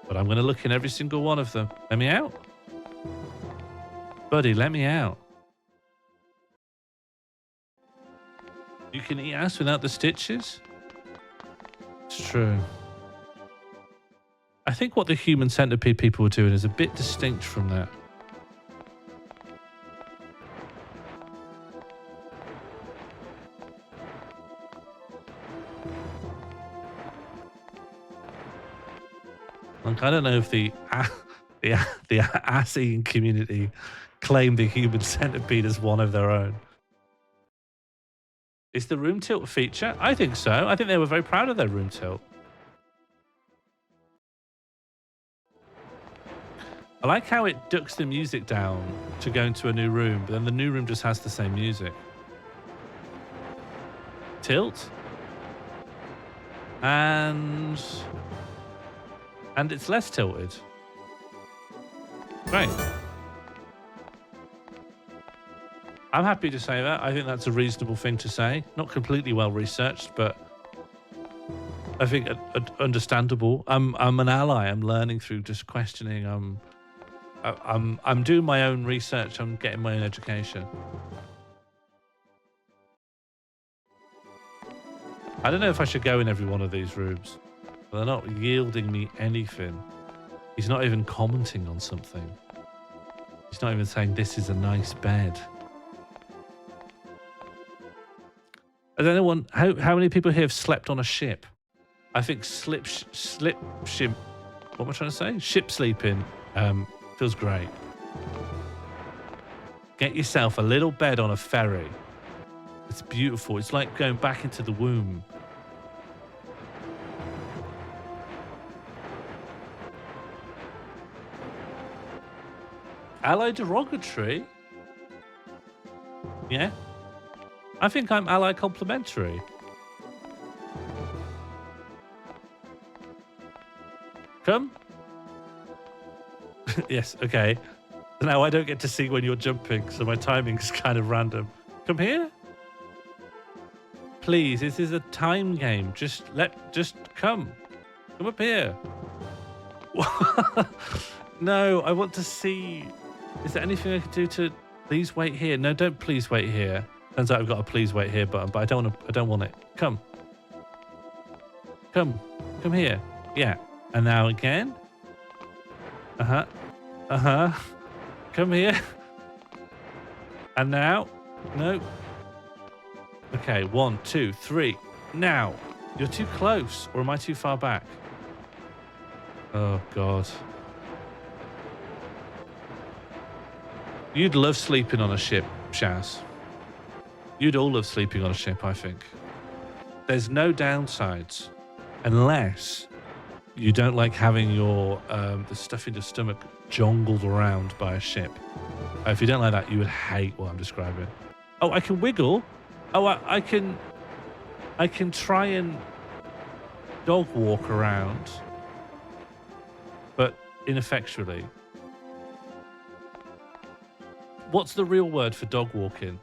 But I'm going to look in every single one of them. Let me out. Buddy, let me out. You can eat ass without the stitches? It's true. I think what the human centipede people were doing is a bit distinct from that. Like, I don't know if the ass-eating community claim the human centipede as one of their own. Is the room tilt a feature? I think so. I think they were very proud of their room tilt. I like how it ducks the music down to go into a new room, but then the new room just has the same music. Tilt. And it's less tilted. Great. I'm happy to say that. I think that's a reasonable thing to say. Not completely well researched, but I think understandable. I'm an ally. I'm learning through just questioning. I'm doing my own research. I'm getting my own education. I don't know if I should go in every one of these rooms. They're not yielding me anything. He's not even commenting on something. He's not even saying this is a nice bed. I don't know how many people here have slept on a ship. I think ship. What am I trying to say? Ship sleeping feels great. Get yourself a little bed on a ferry. It's beautiful. It's like going back into the womb. Ally derogatory? Yeah? I think I'm ally complimentary. Come? Yes, okay. Now I don't get to see when you're jumping, so my timing is kind of random. Come here? Please, this is a time game. Just come. Come up here. No, I want to see. Is there anything I could do to please wait here? No, don't please wait here. Turns out I've got a please wait here button, but I don't want it. Come. Come here. Yeah. And now again. Come here. And now. No. Okay, 1, 2, 3. Now. You're too close, or am I too far back? Oh, God. You'd love sleeping on a ship, Shaz. You'd all love sleeping on a ship, I think. There's no downsides, unless you don't like having your the stuff in your stomach jongled around by a ship. If you don't like that, you would hate what I'm describing. Oh, I can wiggle. Oh, I can try and dog walk around, but ineffectually. What's the real word for dog walking?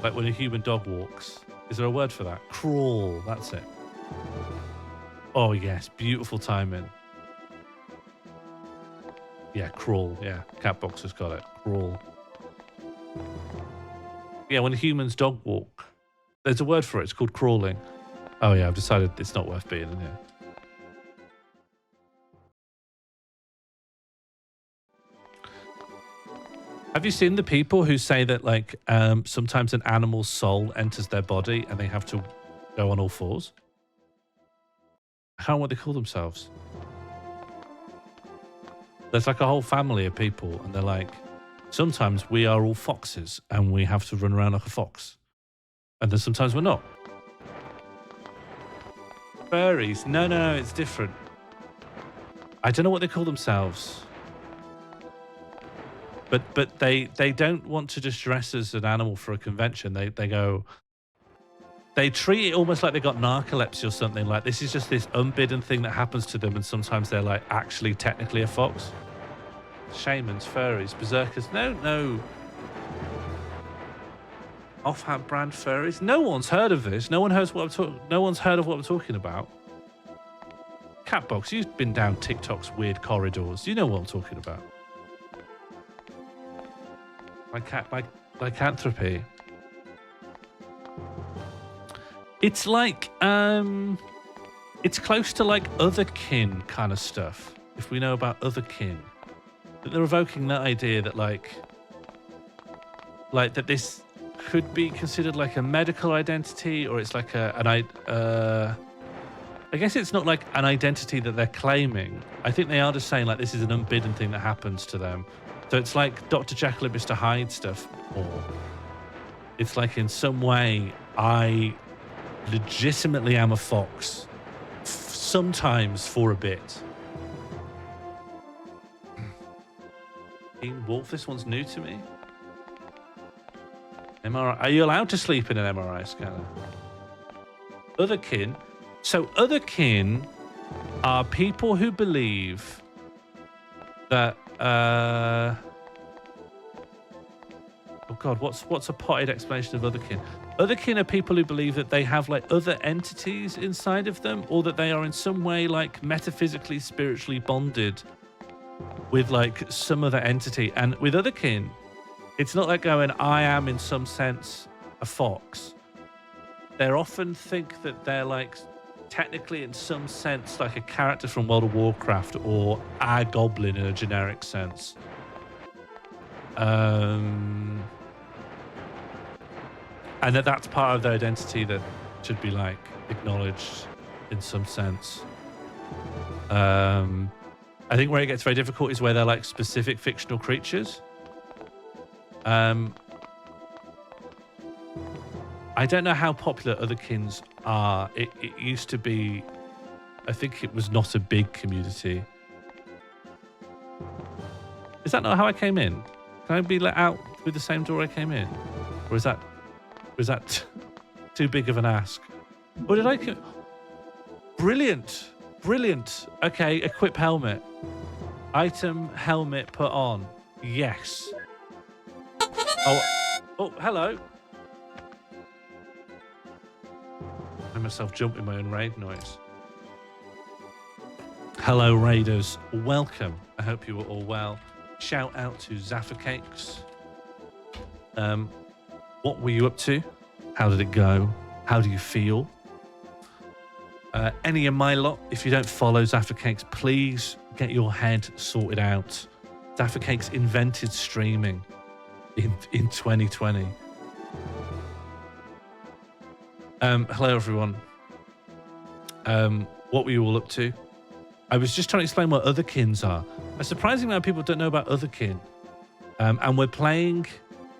Like when a human dog walks. Is there a word for that? Crawl, that's it. Oh yes, beautiful timing. Yeah, crawl, yeah. Catbox has got it. Crawl. Yeah, when humans dog walk. There's a word for it, it's called crawling. Oh yeah, I've decided it's not worth being in here. Have you seen the people who say that like sometimes an animal's soul enters their body and they have to go on all fours? I can't remember what they call themselves. There's like a whole family of people and they're like, sometimes we are all foxes and we have to run around like a fox. And then sometimes we're not. Furries. No, it's different. I don't know what they call themselves. But they don't want to just dress as an animal for a convention. They treat it almost like they got narcolepsy or something. Like this is just this unbidden thing that happens to them, and sometimes they're like actually technically a fox. Shamans, furries, berserkers. No. Off-hand brand furries. No one's heard of this. No one heard what I'm talking. No one's heard of what I'm talking about. Catbox, you've been down TikTok's weird corridors. You know what I'm talking about. Lycanthropy. It's like it's close to like otherkin kind of stuff. If we know about otherkin, that they're evoking that idea that like that this could be considered like a medical identity, or it's like I guess it's not like an identity that they're claiming. I think they are just saying like this is an unbidden thing that happens to them. So it's like Dr. Jekyll and Mr. Hyde stuff, or it's like in some way I legitimately am a fox, sometimes for a bit. Teen Wolf, this one's new to me. MRI, are you allowed to sleep in an MRI scanner? Otherkin. So otherkin are people who believe that oh god, what's a potted explanation of otherkin? Otherkin are people who believe that they have like other entities inside of them, or that they are in some way like metaphysically, spiritually bonded with like some other entity. And with otherkin, it's not like going, I am in some sense a fox. They often think that they're like technically in some sense like a character from World of Warcraft or a goblin in a generic sense. And that's part of their identity that should be like acknowledged in some sense. I think where it gets very difficult is where they're like specific fictional creatures. I don't know how popular otherkins are. It used to be, I think it was not a big community. Is that not how I came in? Can I be let out through the same door I came in? Or is that too big of an ask? Or did I... Brilliant. Okay, equip helmet. Item helmet put on. Yes. Oh, hello. I made myself jump in my own raid noise. Hello, raiders. Welcome. I hope you were all well. Shout out to Zaffa Cakes. What were you up to? How did it go? How do you feel? Any of my lot, if you don't follow Zaffa Cakes, please get your head sorted out. Zaffa Cakes invented streaming in 2020. Hello, everyone. What were you all up to? I was just trying to explain what otherkins are. A surprising amount of people don't know about otherkin. And we're playing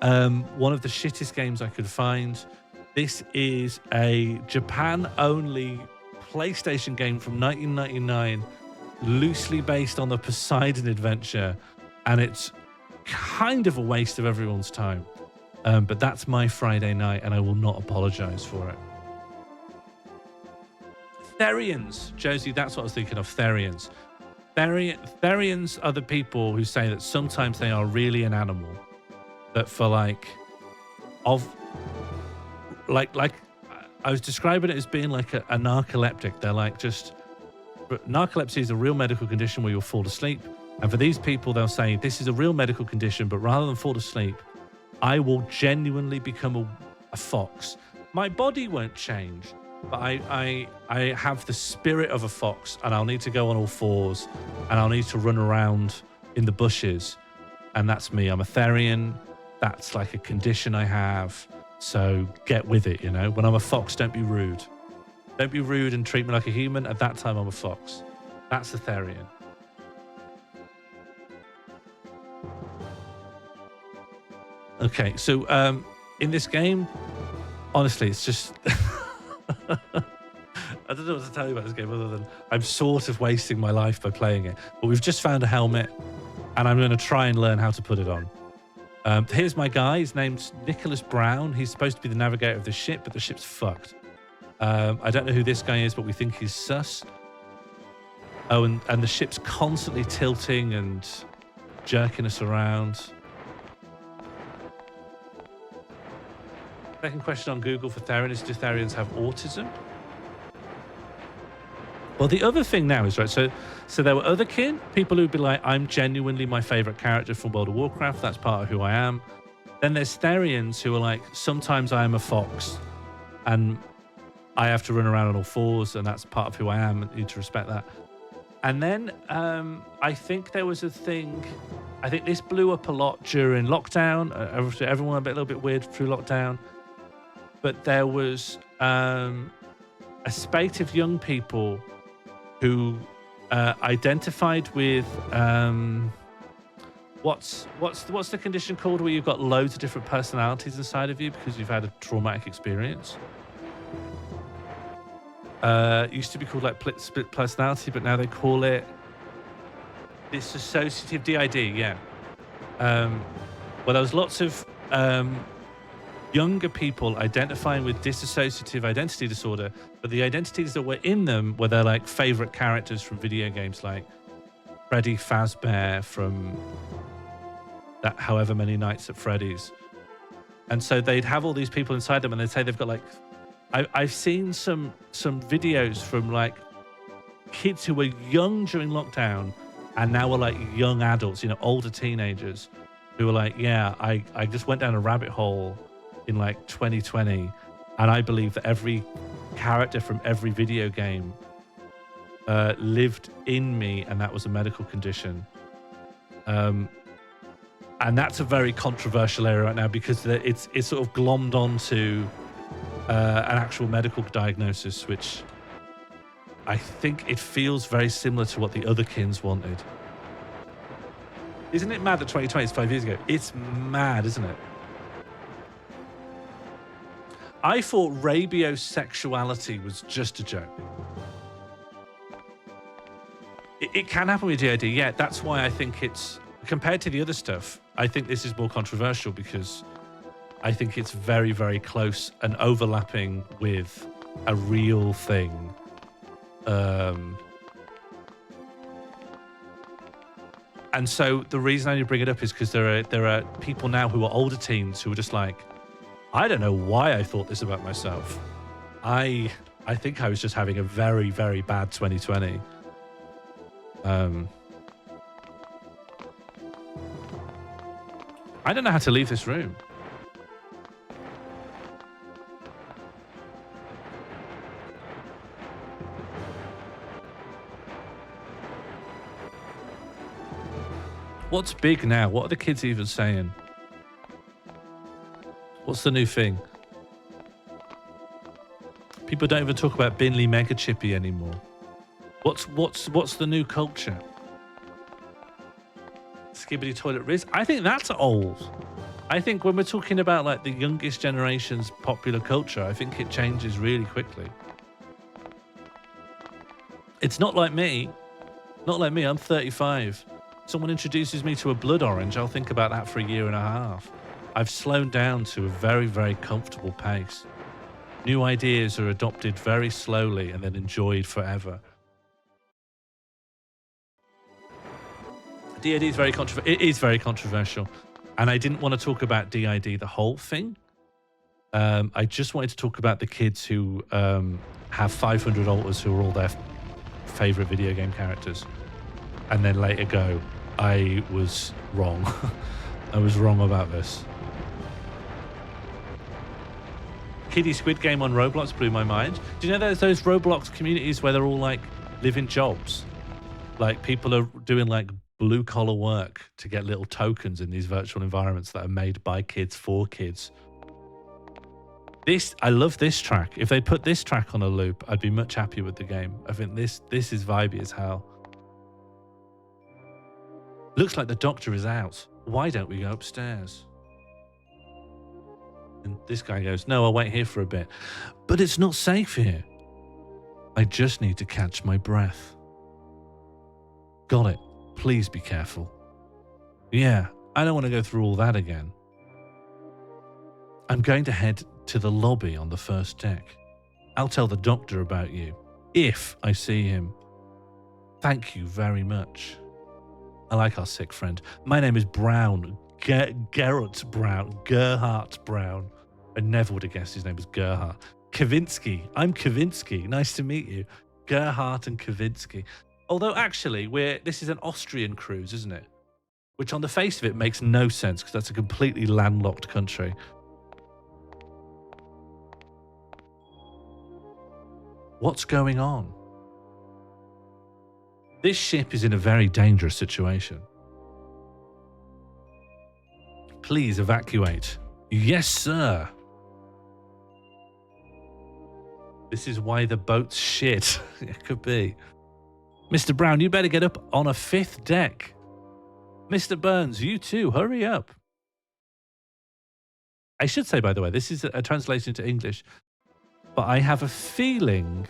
one of the shittest games I could find. This is a Japan-only PlayStation game from 1999, loosely based on the Poseidon adventure, and it's kind of a waste of everyone's time. But that's my Friday night, and I will not apologize for it. Therians, Josie, that's what I was thinking of, Therians. Therians are the people who say that sometimes they are really an animal, that for like I was describing it as being like a narcoleptic. They're like just... Narcolepsy is a real medical condition where you'll fall asleep. And for these people, they'll say, this is a real medical condition, but rather than fall asleep, I will genuinely become a fox. My body won't change, but I have the spirit of a fox, and I'll need to go on all fours, and I'll need to run around in the bushes. and that's me. I'm a Therian. That's like a condition I have. So get with it, you know. When I'm a fox, don't be rude. Don't be rude and treat me like a human. At that time, I'm a fox. That's a Therian. Okay, so in this game, honestly, it's just... I don't know what to tell you about this game other than I'm sort of wasting my life by playing it. But we've just found a helmet, and I'm going to try and learn how to put it on. Here's my guy. His name's Nicholas Brown. He's supposed to be the navigator of the ship, but the ship's fucked. I don't know who this guy is, but we think he's sus. Oh, and the ship's constantly tilting and jerking us around. Second question on Google for Therian is, do Therians have autism? Well, the other thing now is, right, so there were other kin, people who'd be like, I'm genuinely my favorite character from World of Warcraft. That's part of who I am. Then there's Therians who are like, sometimes I am a fox and I have to run around on all fours, and that's part of who I am. You need to respect that. And then I think there was a thing, I think this blew up a lot during lockdown. Everyone went a little bit weird through lockdown. But there was a spate of young people who identified with what's the condition called where you've got loads of different personalities inside of you because you've had a traumatic experience. It used to be called like split personality, but now they call it dissociative DID. Yeah. Well, there was lots of younger people identifying with dissociative identity disorder, but the identities that were in them were their like favorite characters from video games, like Freddy Fazbear from that however many nights at Freddy's. And so they'd have all these people inside them, and they'd say they've got like, I've seen some videos from like kids who were young during lockdown and now are like young adults, you know, older teenagers who were like, yeah, I just went down a rabbit hole in like 2020, and I believe that every character from every video game lived in me, and that was a medical condition. And that's a very controversial area right now because it's sort of glommed onto an actual medical diagnosis, which I think it feels very similar to what the other kins wanted. Isn't it mad that 2020 is 5 years ago? It's mad, isn't it? I thought rabiosexuality was just a joke. It can happen with DID, yeah. That's why I think it's, compared to the other stuff, I think this is more controversial because I think it's very, very close and overlapping with a real thing. And so the reason I need to bring it up is because there are people now who are older teens who are just like, I don't know why I thought this about myself. I think I was just having a very, very bad 2020. I don't know how to leave this room. What's big now? What are the kids even saying? What's the new thing? People don't even talk about Binley Mega Chippy anymore. What's the new culture? Skibbity Toilet Riz? I think that's old. I think when we're talking about like the youngest generation's popular culture, I think it changes really quickly. It's not like me. Not like me, I'm 35. Someone introduces me to a blood orange, I'll think about that for a year and a half. I've slowed down to a very, very comfortable pace. New ideas are adopted very slowly and then enjoyed forever. DID is very controversial. It is very controversial. And I didn't want to talk about DID, the whole thing. I just wanted to talk about the kids who have 500 alters who are all their favorite video game characters. And then later go, I was wrong. I was wrong about this. Kiddie Squid Game on Roblox blew my mind. Do you know there's those Roblox communities where they're all like living jobs? Like people are doing like blue collar work to get little tokens in these virtual environments that are made by kids for kids. I love this track. If they put this track on a loop, I'd be much happier with the game. I think this is vibey as hell. Looks like the doctor is out. Why don't we go upstairs? And this guy goes, no, I'll wait here for a bit. But it's not safe here. I just need to catch my breath. Got it. Please be careful. Yeah, I don't want to go through all that again. I'm going to head to the lobby on the first deck. I'll tell the doctor about you, if I see him. Thank you very much. I like our sick friend. My name is Brown. Gerhard Brown. I never would have guessed his name was Gerhard. Kavinsky. I'm Kavinsky. Nice to meet you. Gerhard and Kavinsky. Although actually, this is an Austrian cruise, isn't it? Which on the face of it makes no sense because that's a completely landlocked country. What's going on? This ship is in a very dangerous situation. Please evacuate. Yes, sir. This is why the boat's shit. It could be. Mr. Brown, you better get up on a 5th deck. Mr. Burns, you too, hurry up. I should say, by the way, this is a translation to English, but I have a feeling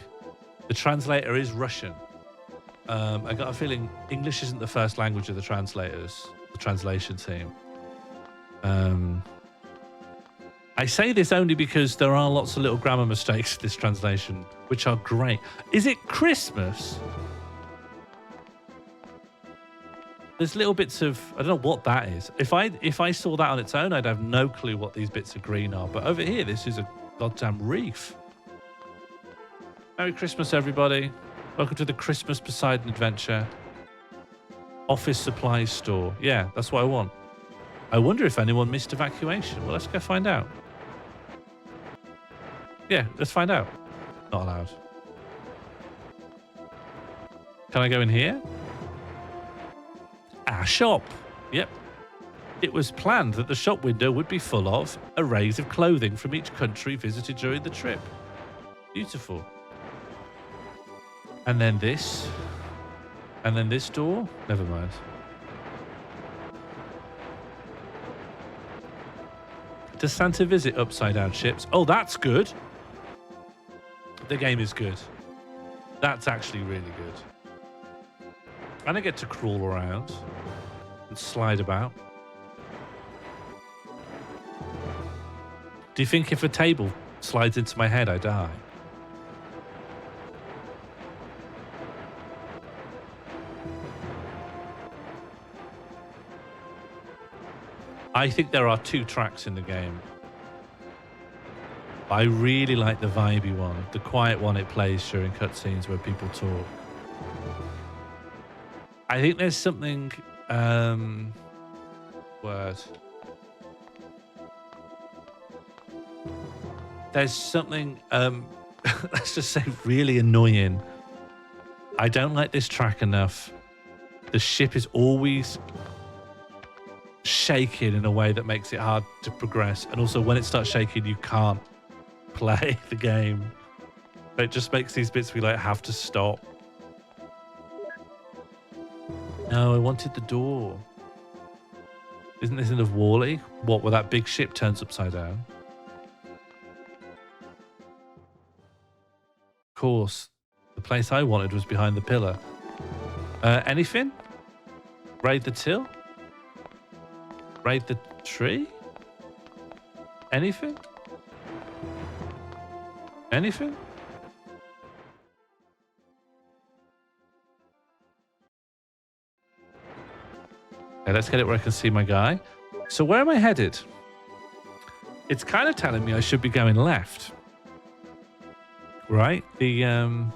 the translator is Russian. I got a feeling English isn't the first language of the translators, the translation team. I say this only because there are lots of little grammar mistakes in this translation, which are great. Is it Christmas? There's little bits of, I don't know what that is. If I saw that on its own, I'd have no clue what these bits of green are. But over here, this is a goddamn reef. Merry Christmas, everybody. Welcome to the Christmas Poseidon adventure. Office supplies store. Yeah, that's what I want. I wonder if anyone missed evacuation. Well, let's go find out. Yeah, let's find out. Not allowed. Can I go in here? Our shop. Yep. It was planned that the shop window would be full of arrays of clothing from each country visited during the trip. Beautiful. And then this. And then this door. Never mind. Does Santa visit upside down ships? Oh, that's good. The game is good. That's actually really good. And I get to crawl around and slide about. Do you think if a table slides into my head, I die? I think there are 2 tracks in the game. I really like the vibey one, the quiet one it plays during cutscenes where people talk. I think there's something, there's something, let's just say really annoying. I don't like this track enough. The ship is always shaking in a way that makes it hard to progress. And also when it starts shaking, you can't play the game. It just makes these bits we like have to stop. No, I wanted the door. Isn't this enough Wall-E? What, where that big ship turns upside down? Of course, the place I wanted was behind the pillar. Anything? Raid the till? Raid the tree? Anything? Anything? Okay, let's get it where I can see my guy. So where am I headed? It's kind of telling me I should be going left. Right? Can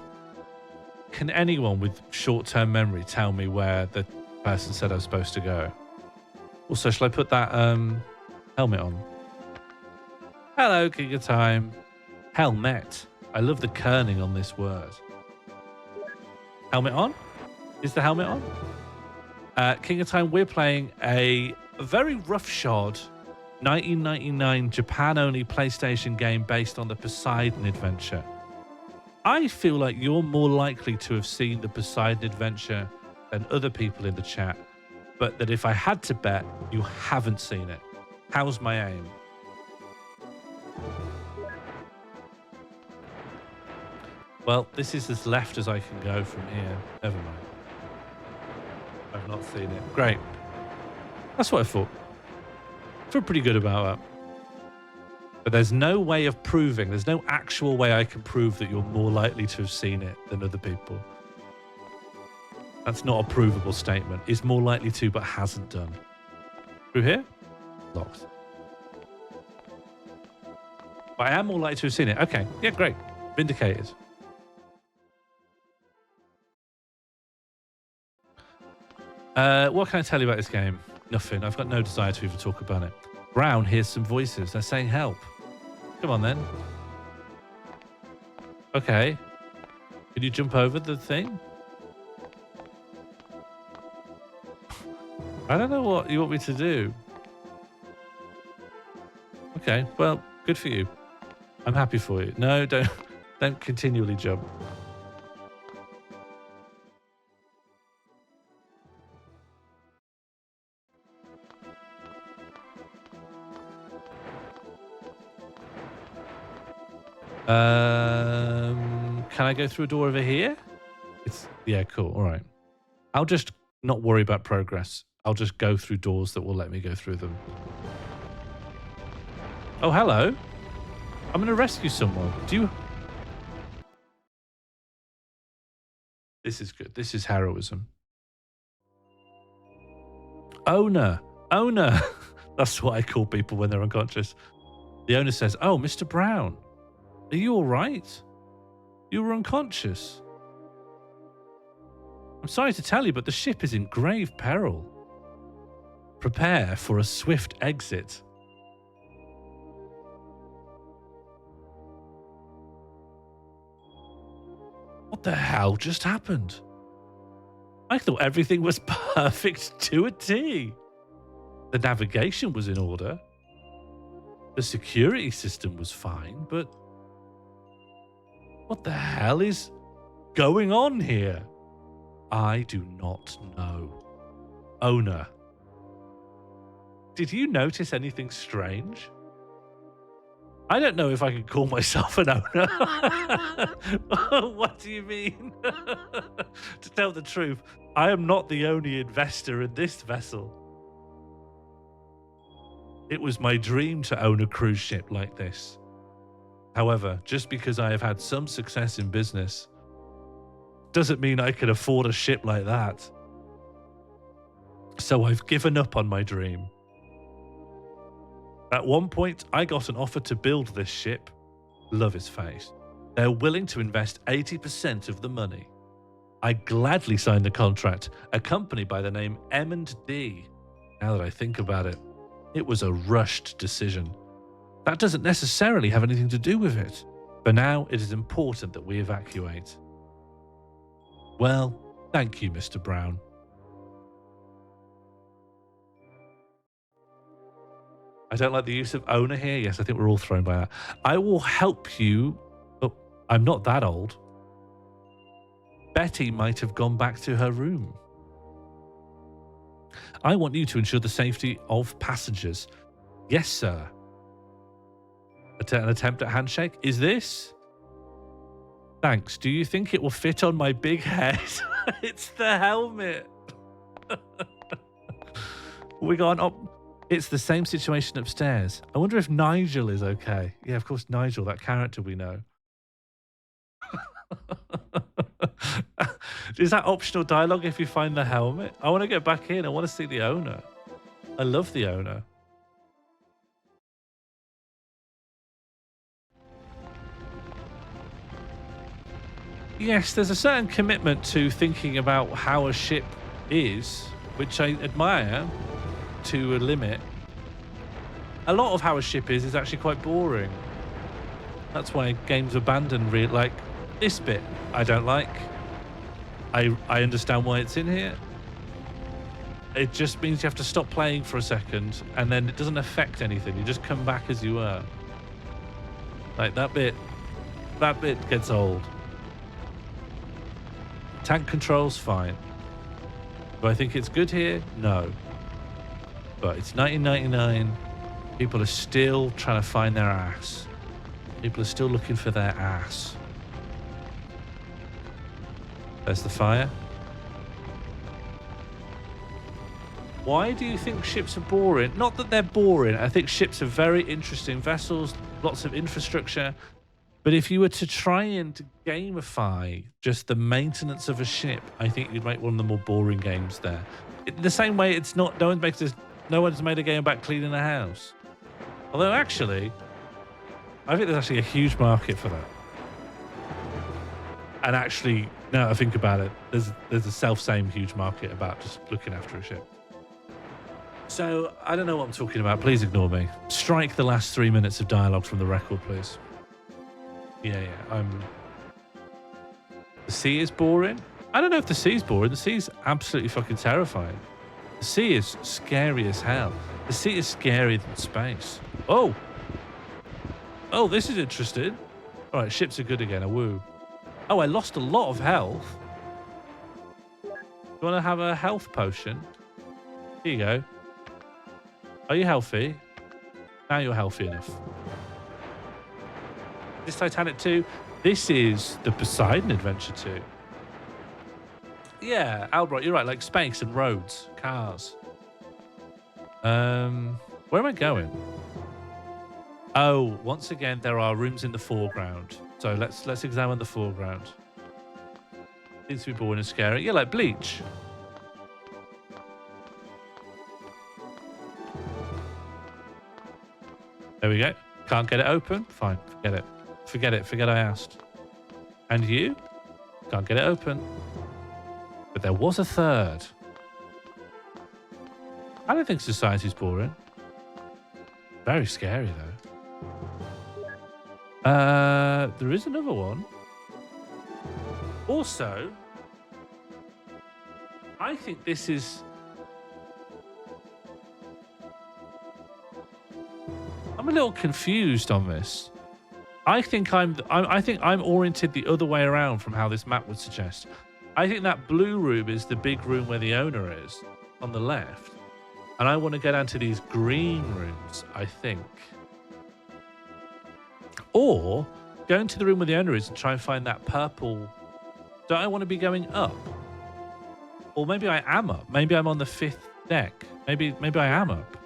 anyone with short-term memory tell me where the person said I was supposed to go? Also, shall I put that helmet on? Hello, King of Time. Helmet. I love the kerning on this word. Helmet on? Is the helmet on? King of Time, we're playing a very roughshod 1999 Japan-only PlayStation game based on the Poseidon Adventure. I feel like you're more likely to have seen the Poseidon Adventure than other people in the chat, but that if I had to bet, you haven't seen it. How's my aim? Well, this is as left as I can go from here. Never mind. I've not seen it. Great. That's what I thought. I feel pretty good about that. But there's no way of proving, there's no actual way I can prove that you're more likely to have seen it than other people. That's not a provable statement. Is more likely to, but hasn't done. Through here? Locked. But I am more likely to have seen it. Okay. Yeah, great. Vindicated. What can I tell you about this game? Nothing. I've got no desire to even talk about it. Brown hears some voices. They're saying help. Come on, then. Okay. Can you jump over the thing? I don't know what you want me to do. Okay, well, good for you. I'm happy for you. No, don't continually jump. Can I go through a door over here? Yeah, cool. All right. I'll just not worry about progress. I'll just go through doors that will let me go through them. Oh, hello. I'm going to rescue someone. Do you... This is good. This is heroism. Owner. Owner. That's what I call people when they're unconscious. The owner says, oh, Mr. Brown, are you all right? You were unconscious. I'm sorry to tell you, but the ship is in grave peril. Prepare for a swift exit. What the hell just happened? I thought everything was perfect to a T. The navigation was in order. The security system was fine, but what the hell is going on here? I do not know. Owner, did you notice anything strange? I don't know if I can call myself an owner. What do you mean? To tell the truth, I am not the only investor in this vessel. It was my dream to own a cruise ship like this. However, just because I have had some success in business doesn't mean I can afford a ship like that. So I've given up on my dream. At one point, I got an offer to build this ship. Love his face. They're willing to invest 80% of the money. I gladly signed the contract, a company by the name M&D. Now that I think about it, it was a rushed decision. That doesn't necessarily have anything to do with it. For now, it is important that we evacuate. Well, thank you, Mr. Brown. I don't like the use of owner here. Yes, I think we're all thrown by that. I will help you. Oh, I'm not that old. Betty might have gone back to her room. I want you to ensure the safety of passengers. Yes, sir. An attempt at handshake. Is this? Thanks. Do you think it will fit on my big head? It's the helmet. We got an It's the same situation upstairs. I wonder if Nigel is okay. Yeah, of course, Nigel, that character we know. Is that optional dialogue if you find the helmet? I want to get back in. I want to see the owner. I love the owner. Yes, there's a certain commitment to thinking about how a ship is, which I admire to a limit. A lot of how a ship is actually quite boring. That's why games abandon like this bit I don't like. I understand why it's in here. It just means you have to stop playing for a second, and then it doesn't affect anything. You just come back as you were. Like that bit gets old. Tank control's fine. Do I think it's good here? No. But it's 1999. People are still trying to find their ass. People are still looking for their ass. There's the fire. Why do you think ships are boring? Not that they're boring. I think ships are very interesting vessels, lots of infrastructure. But if you were to try and gamify just the maintenance of a ship, I think you'd make one of the more boring games there. The same way it's not, no one's made a game about cleaning a house. Although actually, I think there's actually a huge market for that. And actually, now I think about it, there's a self-same huge market about just looking after a ship. So, I don't know what I'm talking about. Please ignore me. Strike the last 3 minutes of dialogue from the record, please. Yeah, the sea is boring? I don't know if the sea's boring. The sea's absolutely fucking terrifying. The sea is scary as hell. The sea is scarier than space. Oh! Oh, this is interesting. All right, ships are good again. A woo. Oh, I lost a lot of health. You want to have a health potion? Here you go. Are you healthy? Now you're healthy enough. This Titanic 2, this is the Poseidon Adventure 2. Yeah, Albright, you're right, like space and roads, cars. Where am I going? Oh, once again, there are rooms in the foreground. So let's examine the foreground. Seems to be boring and scary. Yeah, like Bleach. There we go. Can't get it open? Fine, forget it. Forget it. Forget I asked. And you? Can't get it open. But there was a third. I don't think society's boring. Very scary, though. There is another one. Also, I think this is... I'm a little confused on this. I think I'm oriented the other way around from how this map would suggest. I think that blue room is the big room where the owner is on the left. And I want to go down to these green rooms, I think. Or go into the room where the owner is and try and find that purple. Don't I want to be going up? Or maybe I am up. Maybe I'm on the 5th deck. Maybe I am up.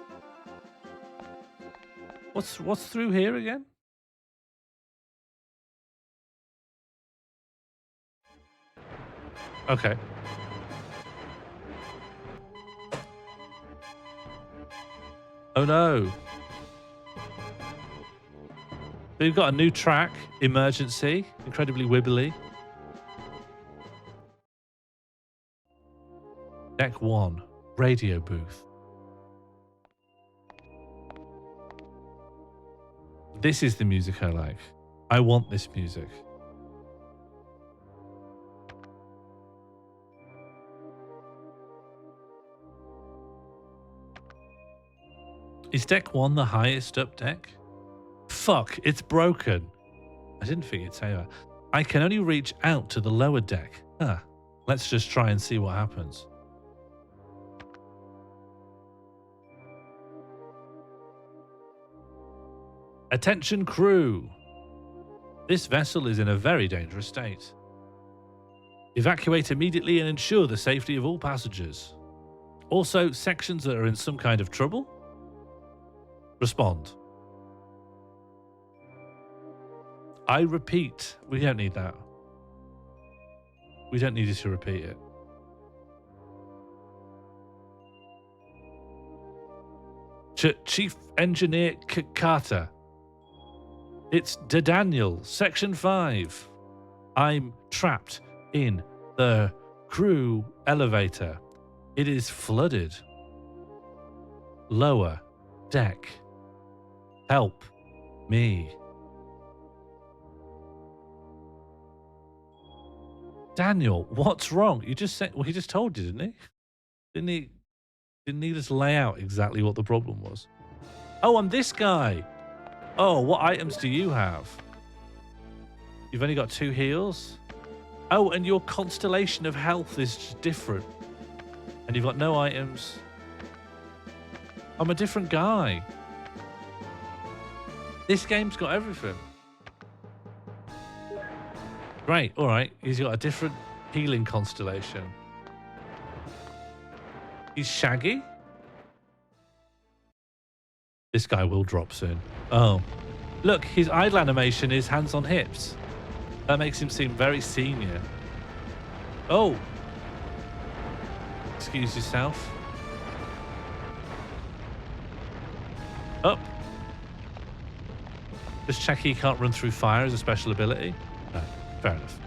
What's through here again? Okay. Oh no. We've got a new track, Emergency, incredibly wibbly. Deck 1, radio booth. This is the music I like. I want this music. Is deck 1 the highest up deck? Fuck, it's broken. I didn't think you'd say that. I can only reach out to the lower deck. Huh. Let's just try and see what happens. Attention crew. This vessel is in a very dangerous state. Evacuate immediately and ensure the safety of all passengers. Also, sections that are in some kind of trouble. Respond. I repeat. We don't need that. We don't need you to repeat it. Chief Engineer Carter. It's Daniel, Section 5. I'm trapped in the crew elevator. It is flooded. Lower deck. Help me. Daniel, what's wrong? You just said, well, he just told you, didn't he? Didn't he? Didn't need us to lay out exactly what the problem was. Oh, I'm this guy. Oh, what items do you have? You've only got 2 heals? Oh, and your constellation of health is just different. And you've got no items. I'm a different guy. This game's got everything. Great, all right. He's got a different healing constellation. He's Shaggy? This guy will drop soon. Oh. Look, his idle animation is hands on hips. That makes him seem very senior. Oh. Excuse yourself. Up. Does check he can't run through fire as a special ability? No, fair enough.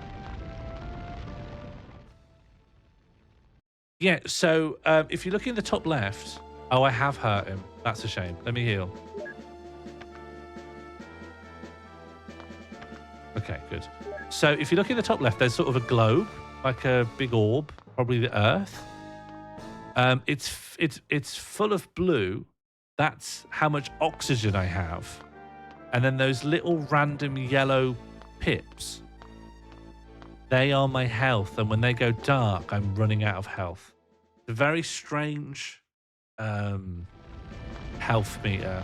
Yeah, so if you look in the top left... Oh, I have hurt him. That's a shame. Let me heal. Okay, good. So if you look in the top left, there's sort of a globe, like a big orb, probably the Earth. It's full of blue. That's how much oxygen I have. And then those little random yellow pips, they are my health. And when they go dark, I'm running out of health. It's a very strange health meter.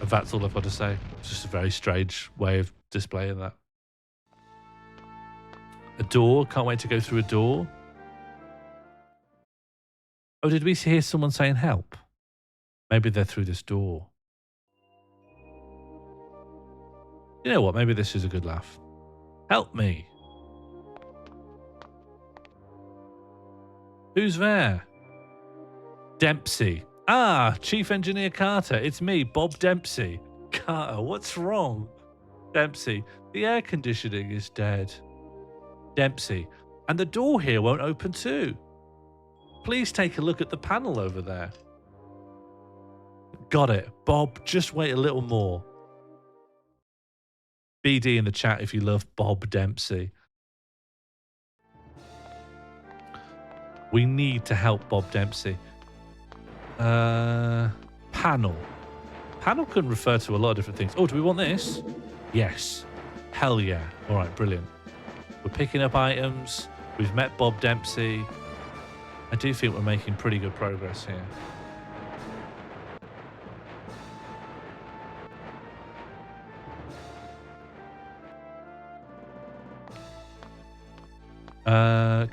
If that's all I've got to say. It's just a very strange way of displaying that. A door. Can't wait to go through a door. Oh, did we hear someone saying help? Maybe they're through this door. You know what? Maybe this is a good laugh. Help me. Who's there? Dempsey. Ah, Chief Engineer Carter. It's me, Bob Dempsey. Carter, what's wrong? Dempsey. The air conditioning is dead. Dempsey. And the door here won't open too. Please take a look at the panel over there. Got it. Bob, just wait a little more. BD in the chat if you love Bob Dempsey. We need to help Bob Dempsey. Panel. Panel can refer to a lot of different things. Oh, do we want this? Yes. Hell yeah. All right, brilliant. We're picking up items. We've met Bob Dempsey. I do think we're making pretty good progress here.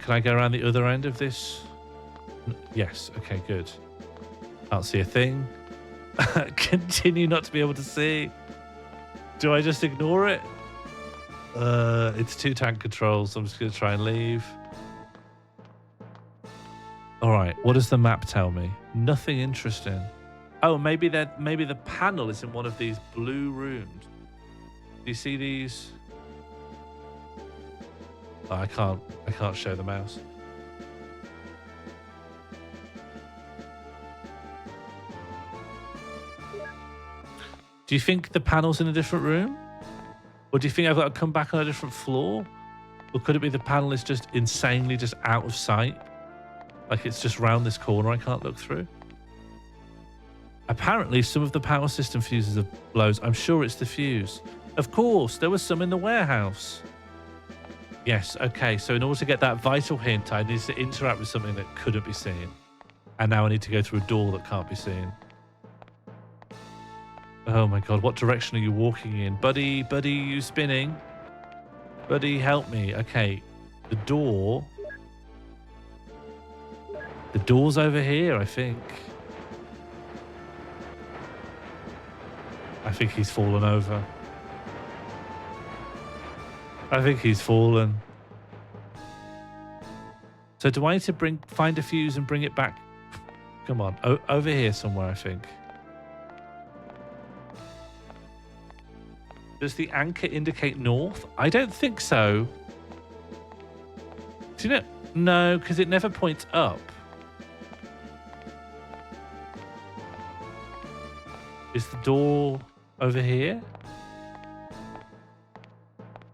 Can I go around the other end of this? Yes. Okay, good. Can't see a thing. Continue not to be able to see. Do I just ignore it? It's 2 tank controls, so I'm just going to try and leave. All right. What does the map tell me? Nothing interesting. Oh, maybe the panel is in one of these blue rooms. Do you see these? Oh, I can't show the mouse. Do you think the panel's in a different room? Or do you think I've got to come back on a different floor? Or could it be the panel is just insanely just out of sight? Like it's just round this corner I can't look through? Apparently some of the power system fuses are blows. I'm sure it's the fuse. Of course, there was some in the warehouse. Yes, okay, so in order to get that vital hint, I need to interact with something that couldn't be seen. And now I need to go through a door that can't be seen. Oh my god, what direction are you walking in? Buddy, you spinning? Buddy, help me. Okay, the door... The door's over here, I think. I think he's fallen over. I think he's fallen. So do I need to find a fuse and bring it back? Come on, over here somewhere, I think. Does the anchor indicate north? I don't think so. Do you know? No, because it never points up. Is the door over here?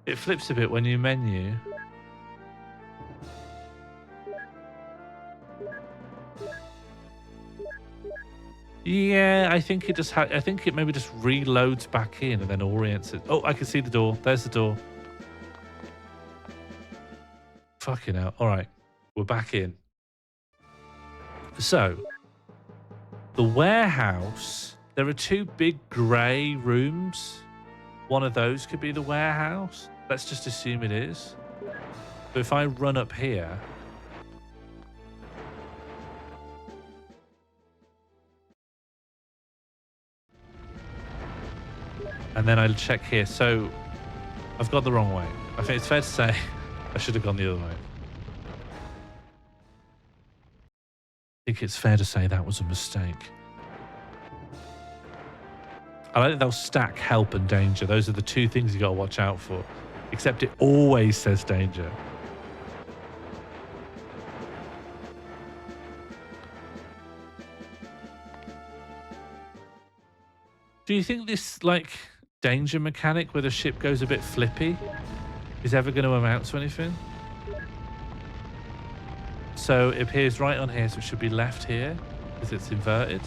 It flips a bit when you menu. Yeah, I think it just I think it maybe just reloads back in and then orients it. Oh, I can see the door. There's the door. Fucking hell. All right, we're back in. So, the warehouse, there are two big grey rooms. One of those could be the warehouse. Let's just assume it is. So if I run up here, and then I'll check here. So I've gone the wrong way. I think it's fair to say I should have gone the other way. I think it's fair to say that was a mistake. I don't think they'll stack help and danger. Those are the two things you got to watch out for. Except it always says danger. Do you think this, like, danger mechanic where the ship goes a bit flippy is ever going to amount to anything? So it appears right on here, so it should be left here because it's inverted.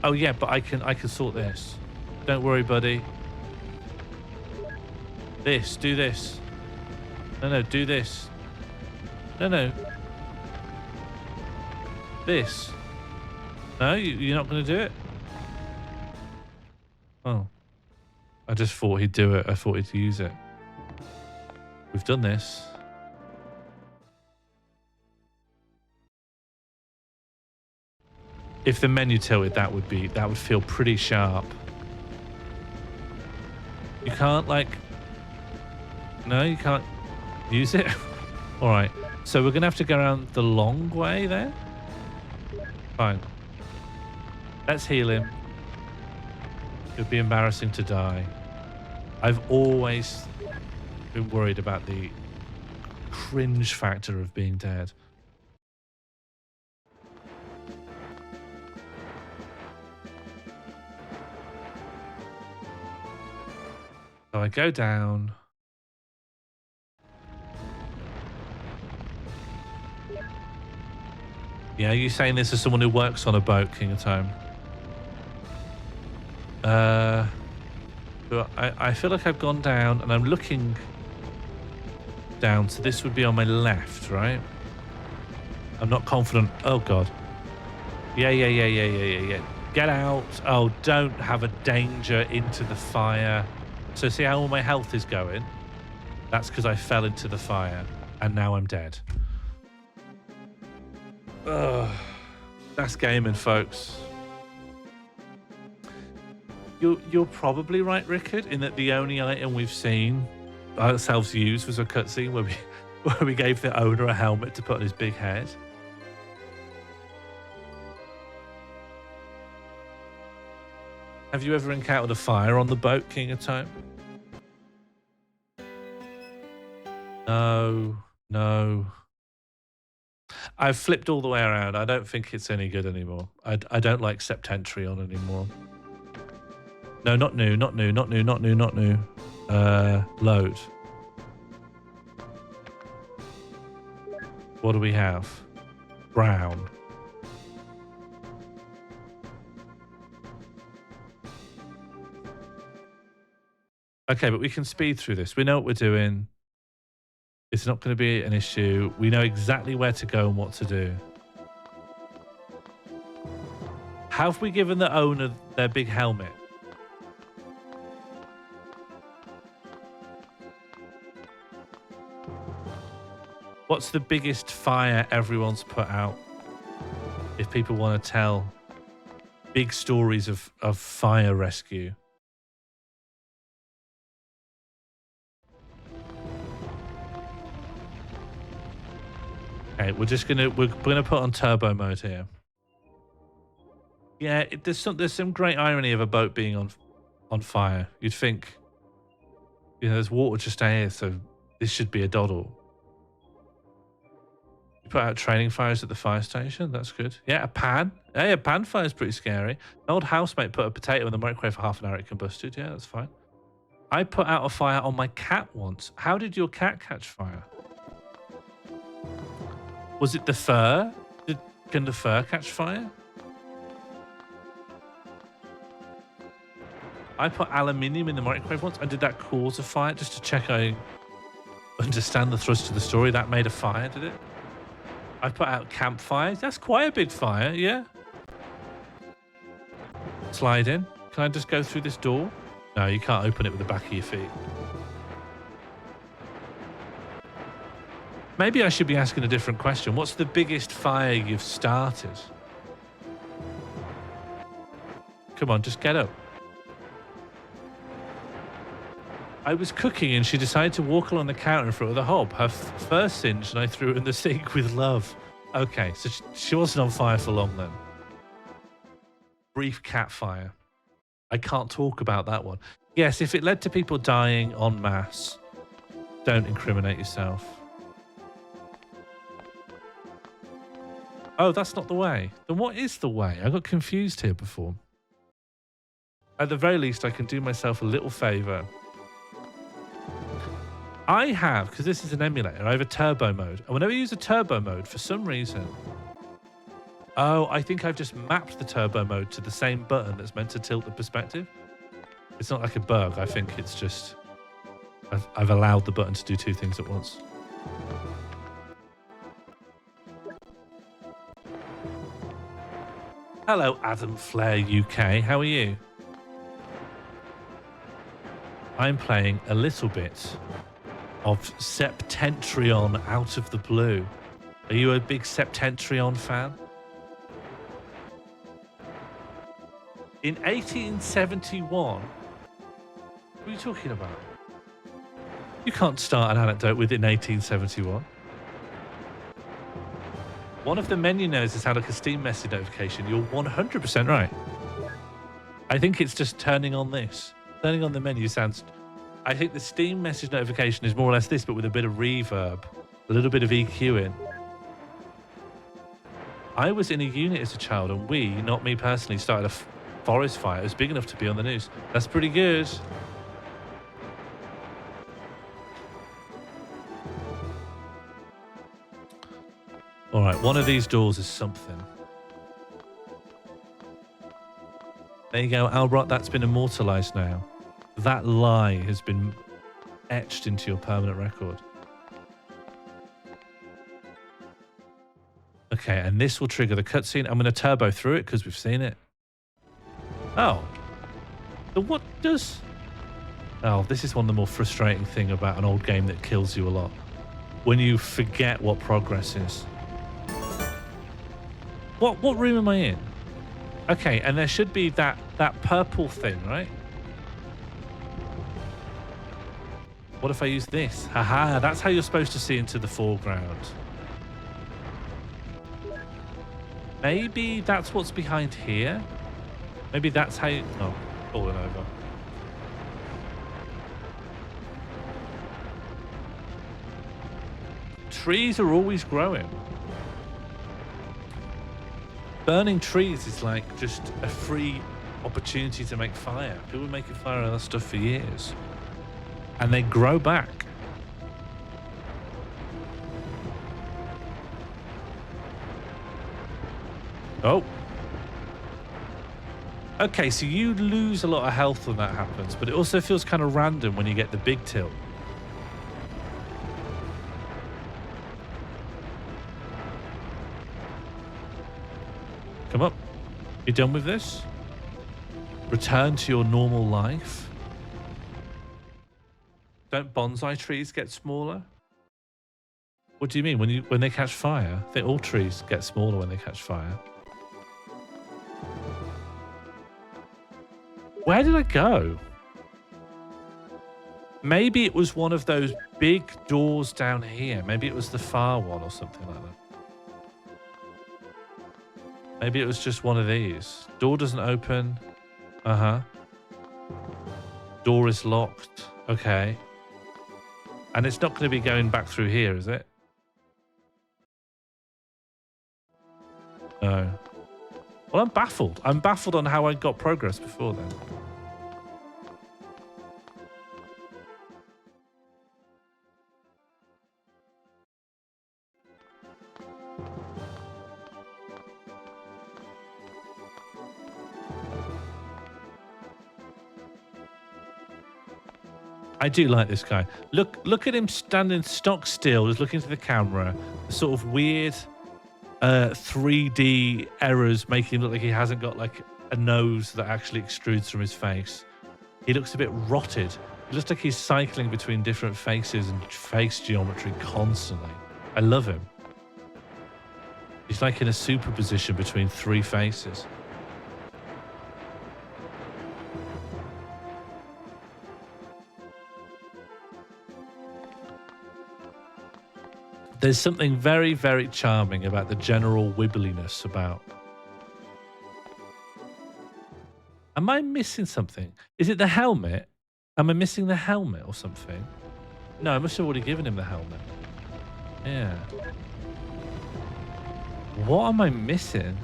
Oh yeah, but I can sort this. Don't worry, buddy. This, do this. No, do this. No. This. No, you're not going to do it? Oh. I just thought he'd do it. I thought he'd use it. We've done this. If the menu tilted, that would feel pretty sharp. You can't, like... No, you can't use it? All right. So we're going to have to go around the long way then? Fine. Let's heal him. It would be embarrassing to die. I've always been worried about the cringe factor of being dead. So I go down. Yeah, you saying this as someone who works on a boat, King of Time? I feel like I've gone down and I'm looking down, so this would be on my left, right? I'm not confident. Oh, God. Yeah. Get out. Oh, don't have a danger into the fire. So see how all my health is going? That's because I fell into the fire and now I'm dead. Ugh. That's gaming, folks. You're probably right, Rickard, in that the only item we've seen ourselves use was a cutscene where we gave the owner a helmet to put on his big head. Have you ever encountered a fire on the boat, King of Time? No. I've flipped all the way around. I don't think it's any good anymore. I don't like Septentrion anymore. No, not new. Load. What do we have? Brown. Okay, but we can speed through this. We know what we're doing. It's not going to be an issue. We know exactly where to go and what to do. Have we given the owner their big helmet? What's the biggest fire everyone's put out? If people want to tell big stories of fire rescue. Okay, we're gonna put on turbo mode here. Yeah, there's some great irony of a boat being on fire. You'd think, you know, there's water just down here, so this should be a doddle. You put out training fires at the fire station. That's good. Yeah, a pan. Hey, a pan fire is pretty scary. An old housemate put a potato in the microwave for half an hour. It combusted. Yeah, that's fine. I put out a fire on my cat once. How did your cat catch fire? Was it the fur? Can the fur catch fire? I put aluminium in the microwave once. And did that cause a fire? Just to check I understand the thrust of the story. That made a fire, did it? I put out campfires. That's quite a big fire, yeah. Slide in. Can I just go through this door? No, you can't open it with the back of your feet. Maybe I should be asking a different question. What's the biggest fire you've started? Come on, just get up. I was cooking and she decided to walk along the counter in front of the hob. Her first singe and I threw it in the sink with love. Okay, so she wasn't on fire for long then. Brief cat fire. I can't talk about that one. Yes, if it led to people dying en masse, don't incriminate yourself. Oh, that's not the way. Then what is the way? I got confused here before. At the very least, I can do myself a little favor. I have, because this is an emulator, I have a turbo mode. And whenever you use a turbo mode, for some reason... Oh, I think I've just mapped the turbo mode to the same button that's meant to tilt the perspective. It's not like a bug. I think it's just... I've allowed the button to do two things at once. Hello, Adam Flair UK. How are you? I'm playing a little bit of Septentrion out of the blue. Are you a big Septentrion fan? In 1871, what are you talking about? You can't start an anecdote within 1871. One of the menu noises sound like a Steam message notification. You're 100% right. I think it's just turning on this. Turning on the menu sounds... I think the Steam message notification is more or less this, but with a bit of reverb, a little bit of EQ in. I was in a unit as a child, and we, not me personally, started a forest fire. It was big enough to be on the news. That's pretty good. All right, one of these doors is something. There you go, Albert. That's been immortalized now. That lie has been etched into your permanent record. Okay, and this will trigger the cutscene. I'm going to turbo through it because we've seen it. Oh. So what does... Oh, this is one of the more frustrating thing about an old game that kills you a lot. When you forget what progress is. What room am I in? Okay, and there should be that purple thing, right? What if I use this? Haha, that's how you're supposed to see into the foreground. Maybe that's what's behind here? Maybe that's how you... Oh, falling over. Trees are always growing. Burning trees is like just a free opportunity to make fire. People have been making fire and other stuff for years. And they grow back. Oh. Okay, so you lose a lot of health when that happens, but it also feels kind of random when you get the big tilt. Come up. You done with this? Return to your normal life. Don't bonsai trees get smaller? What do you mean? When they catch fire? I think all trees get smaller when they catch fire. Where did I go? Maybe it was one of those big doors down here. Maybe it was the far one or something like that. Maybe it was just one of these. Door doesn't open. Uh-huh. Door is locked. Okay. And it's not going to be going back through here, is it? No. Well, I'm baffled. I'm baffled on how I got progress before then. I do like this guy. Look at him standing stock still, just looking to the camera. The sort of weird 3D errors making him look like he hasn't got like a nose that actually extrudes from his face. He looks a bit rotted. It looks like he's cycling between different faces and face geometry constantly. I love him. He's like in a superposition between three faces. There's something very, very charming about the general wibbliness about. Am I missing something? Is it the helmet? Am I missing the helmet or something? No, I must have already given him the helmet. Yeah. What am I missing?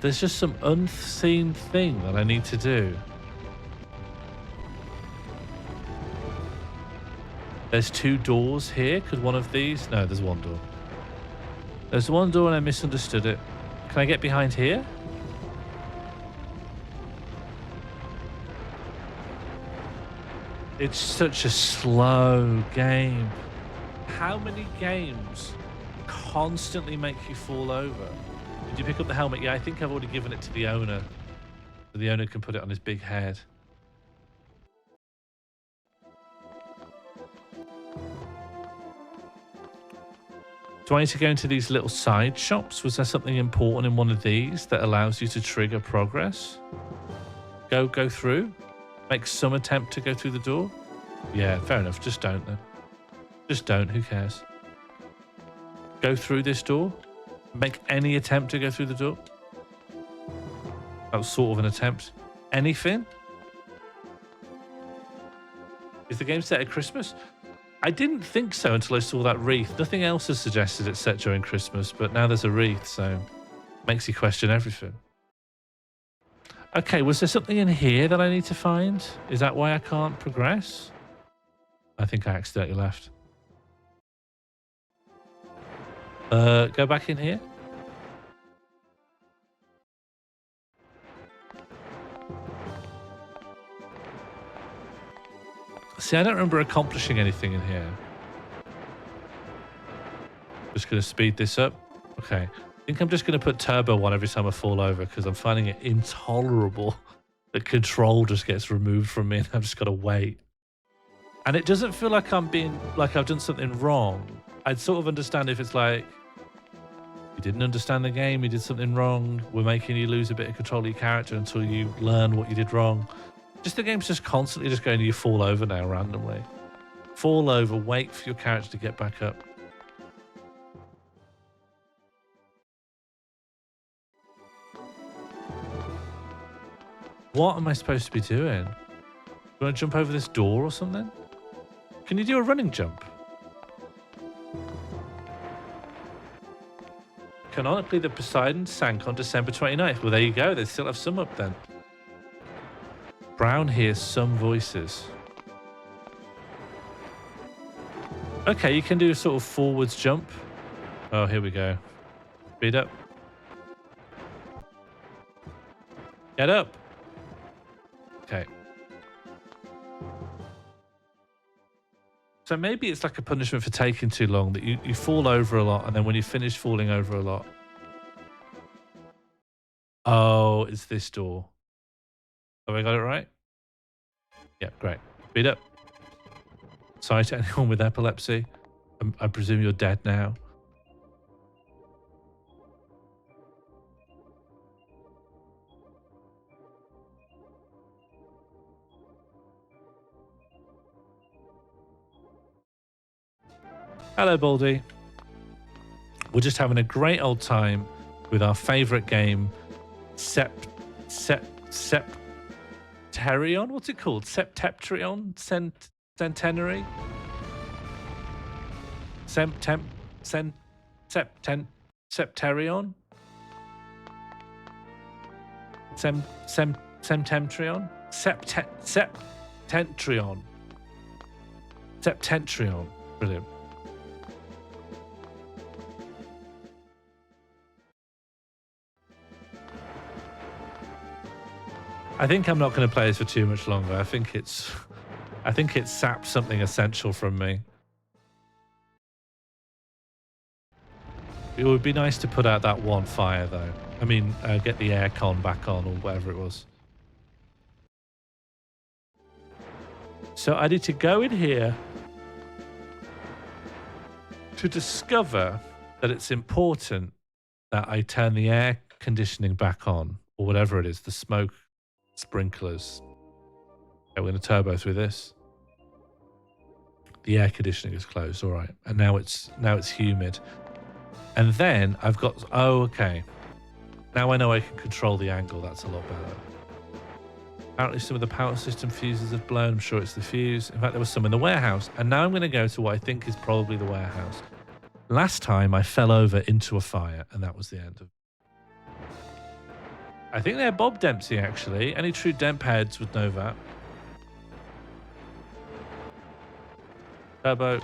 There's just some unseen thing that I need to do. There's two doors here. Could one of these? No, there's one door. There's one door and I misunderstood it. Can I get behind here? It's such a slow game. How many games constantly make you fall over? Did you pick up the helmet? Yeah, I think I've already given it to the owner. So the owner can put it on his big head. Do I need to go into these little side shops? Was there something important in one of these that allows you to trigger progress? Go through? Make some attempt to go through the door? Yeah, fair enough. Just don't then. Just don't. Who cares? Go through this door? Make any attempt to go through the door? That was sort of an attempt. Anything? Is the game set at Christmas? I didn't think so until I saw that wreath. Nothing else has suggested it's set during Christmas, but now there's a wreath, so makes you question everything. Okay, was there something in here that I need to find? Is that why I can't progress? I think I accidentally left. Go back in here. See, I don't remember accomplishing anything in here. Just going to speed this up. Okay. I think I'm just going to put turbo on every time I fall over because I'm finding it intolerable that control just gets removed from me and I've just got to wait. And it doesn't feel like I'm being, like I've done something wrong. I'd sort of understand if it's like, you didn't understand the game, you did something wrong, we're making you lose a bit of control of your character until you learn what you did wrong. Just the game's just constantly just going to you fall over now randomly. Fall over, wait for your character to get back up. What am I supposed to be doing? Do you want to jump over this door or something? Can you do a running jump? Canonically, the Poseidon sank on December 29th. Well, there you go. They still have some up then. Brown hears some voices. Okay, you can do a sort of forwards jump. Oh, here we go. Speed up. Get up. Okay. So maybe it's like a punishment for taking too long, that you fall over a lot, and then when you finish falling over a lot. Oh, it's this door. Have I got it right? Yeah, great. Speed up. Sorry to anyone with epilepsy. I presume you're dead now. Hello, Baldy. We're just having a great old time with our favourite game, Septentrion? What's it called? Septentrion? Centenary? Septentrion? Septentrion? Septentrion. Septentrion. Brilliant. I think I'm not going to play this for too much longer. I think it's sapped something essential from me. It would be nice to put out that one fire, though. I mean, get the aircon back on or whatever it was. So I need to go in here to discover that it's important that I turn the air conditioning back on, or whatever it is, the smoke sprinklers. Okay, we're going to turbo through this. The air conditioning is closed, all right. And now it's humid. And then I've got, oh, okay. Now I know I can control the angle. That's a lot better. Apparently some of the power system fuses have blown. I'm sure it's the fuse. In fact, there was some in the warehouse. And now I'm going to go to what I think is probably the warehouse. Last time I fell over into a fire, and that was the end of it. I think they're Bob Dempsey, actually. Any true Demp heads would know that. Turbo.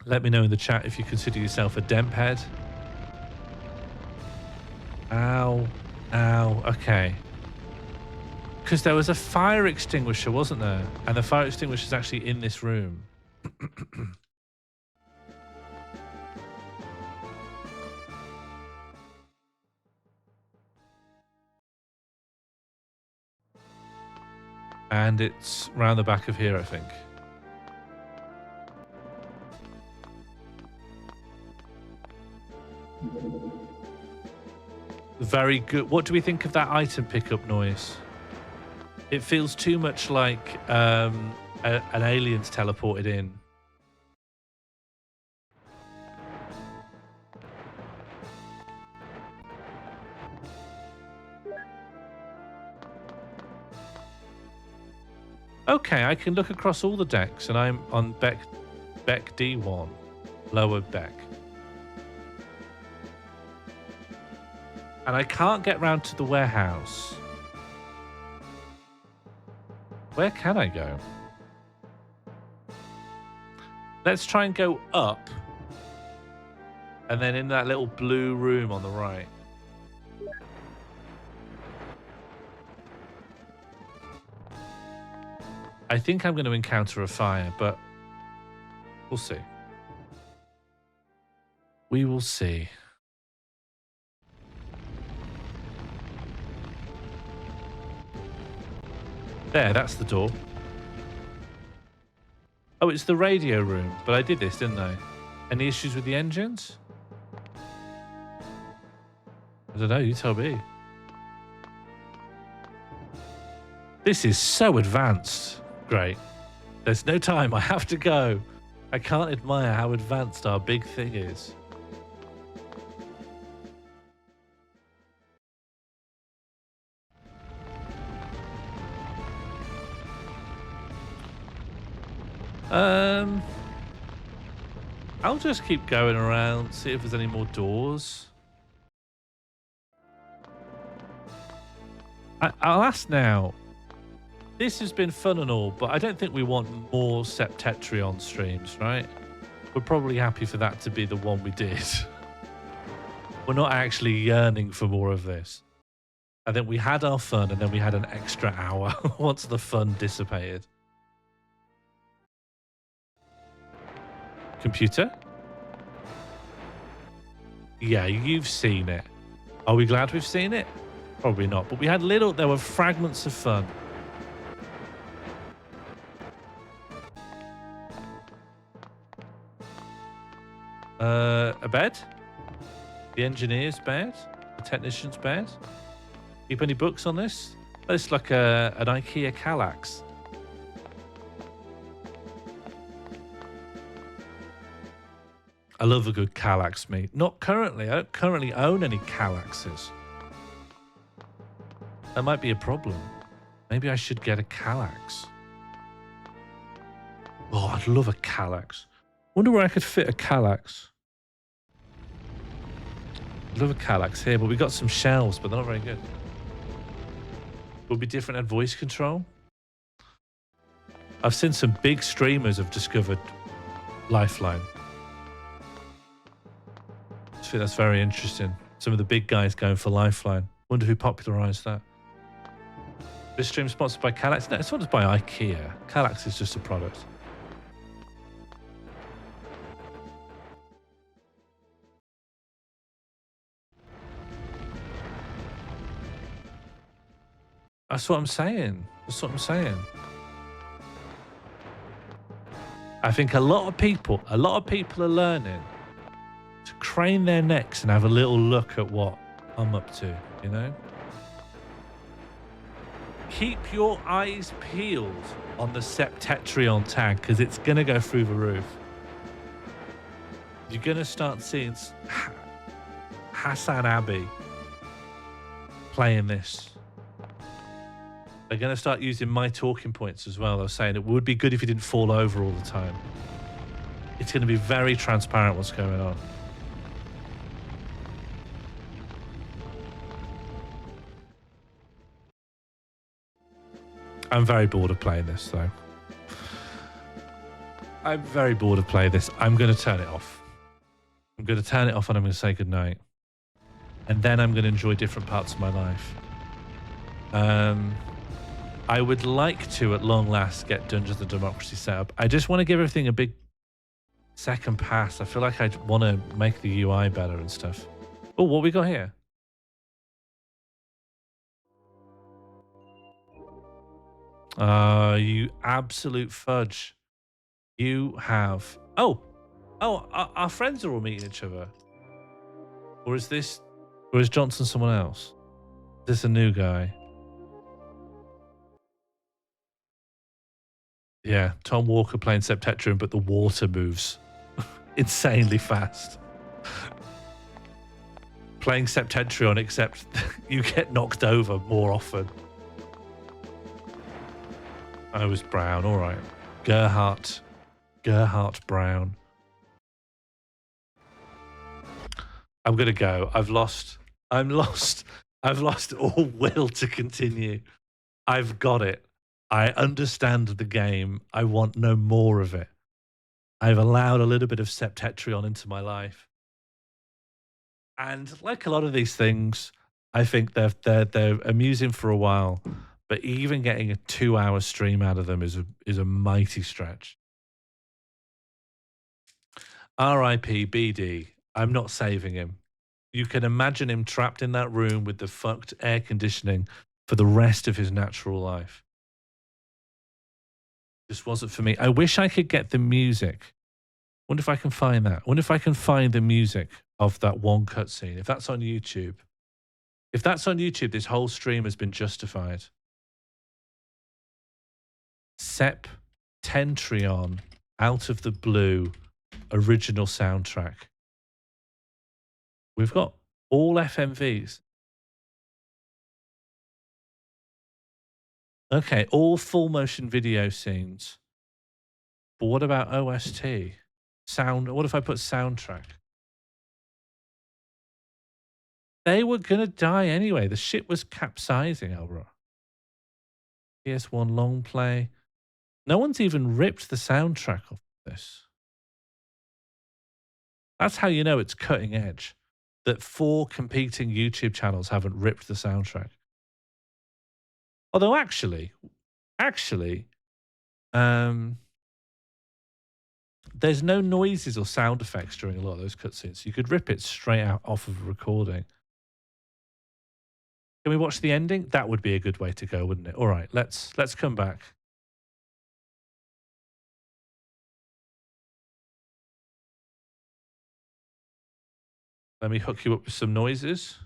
Let me know in the chat if you consider yourself a Demp head. Ow. Ow. Okay. Because there was a fire extinguisher, wasn't there? And the fire extinguisher is actually in this room. And it's round the back of here, I think. Very good. What do we think of that item pickup noise? It feels too much like an alien's teleported in. Okay, I can look across all the decks, and I'm on Beck D1, lower deck. And I can't get round to the warehouse. Where can I go? Let's try and go up. And then in that little blue room on the right. I think I'm going to encounter a fire, but we'll see. We will see. There, that's the door. Oh, it's the radio room, but I did this, didn't I? Any issues with the engines? I don't know, you tell me. This is so advanced. Great. There's no time, I have to go. I can't admire how advanced our big thing is. I'll just keep going around, see if there's any more doors. I'll ask now. This has been fun and all, but I don't think we want more Septentrion streams, right? We're probably happy for that to be the one we did. We're not actually yearning for more of this. I think we had our fun and then we had an extra hour once the fun dissipated. Computer? Yeah, you've seen it. Are we glad we've seen it? Probably not, but we had there were fragments of fun. A bed? The engineer's bed? The technician's bed? Keep any books on this? Oh, it's like an IKEA Kallax. I love a good Kallax meat. Not currently. I don't currently own any Kallaxes. That might be a problem. Maybe I should get a Kallax. Oh, I'd love a Kallax. Wonder where I could fit a Kallax. I'd love a Kallax here, but we got some shelves, but they're not very good. Would be different at voice control. I've seen some big streamers have discovered Lifeline. think that's very interesting. Some of the big guys going for Lifeline. Wonder who popularized that. This stream sponsored by Kallax? No, it's sponsored by IKEA. Kallax is just a product. That's what I'm saying. That's what I'm saying. I think a lot of people are learning to crane their necks and have a little look at what I'm up to, you know? Keep your eyes peeled on the Septentrion tag because it's going to go through the roof. You're going to start seeing Hassan Abbey playing this. They're going to start using my talking points as well. They're saying it would be good if you didn't fall over all the time. It's going to be very transparent what's going on. I'm very bored of playing this, though. I'm very bored of playing this. I'm going to turn it off. I'm going to turn it off and I'm going to say goodnight. And then I'm going to enjoy different parts of my life. I would like to, at long last, get Dungeons of Democracy set up. I just want to give everything a big second pass. I feel like I want to make the UI better and stuff. Oh, what we got here? You absolute fudge. You have... Oh, our friends are all meeting each other. Or is Johnson someone else? Is this a new guy? Yeah, Tom Walker playing Septentrion, but the water moves insanely fast. Playing Septentrion, except you get knocked over more often. I was Brown, all right. Gerhardt Brown. I'm gonna go. I'm lost. I've lost all will to continue. I've got it. I understand the game. I want no more of it. I've allowed a little bit of Septentrion into my life. And like a lot of these things, I think they're amusing for a while, but even getting a 2-hour stream out of them is a mighty stretch. R.I.P. BD. I'm not saving him. You can imagine him trapped in that room with the fucked air conditioning for the rest of his natural life. This wasn't for me. I wish I could get the music. Wonder if I can find that. Wonder if I can find the music of that one cutscene. If that's on YouTube. If that's on YouTube, this whole stream has been justified. Septentrion, Out of the Blue, original soundtrack. We've got all FMVs. Okay, all full motion video scenes. But what about OST? Sound, what if I put soundtrack? They were gonna die anyway. The ship was capsizing, Albro. PS1 long play. No one's even ripped the soundtrack off this. That's how you know it's cutting edge. That 4 competing YouTube channels haven't ripped the soundtrack. Although actually, there's no noises or sound effects during a lot of those cutscenes. You could rip it straight out off of a recording. Can we watch the ending? That would be a good way to go, wouldn't it? All right, let's come back. Let me hook you up with some noises.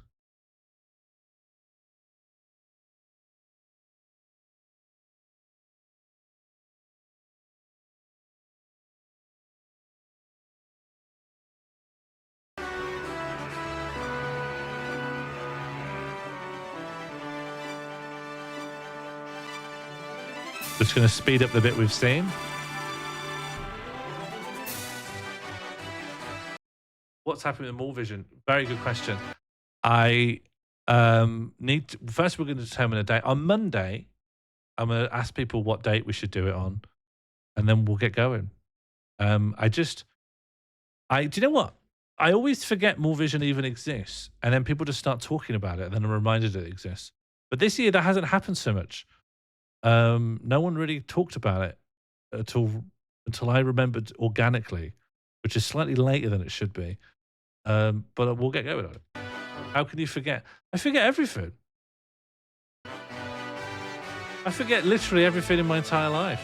Just going to speed up the bit we've seen. What's happening with Mall Vision? Very good question. I need to, first we're going to determine a date. On Monday, I'm going to ask people what date we should do it on, and then we'll get going. Do you know what? I always forget More Vision even exists, and then people just start talking about it, and then I'm reminded it exists. But this year, that hasn't happened so much. No one really talked about it until I remembered organically, which is slightly later than it should be. But we'll get going on it. How can you forget? I forget everything. I forget literally everything in my entire life.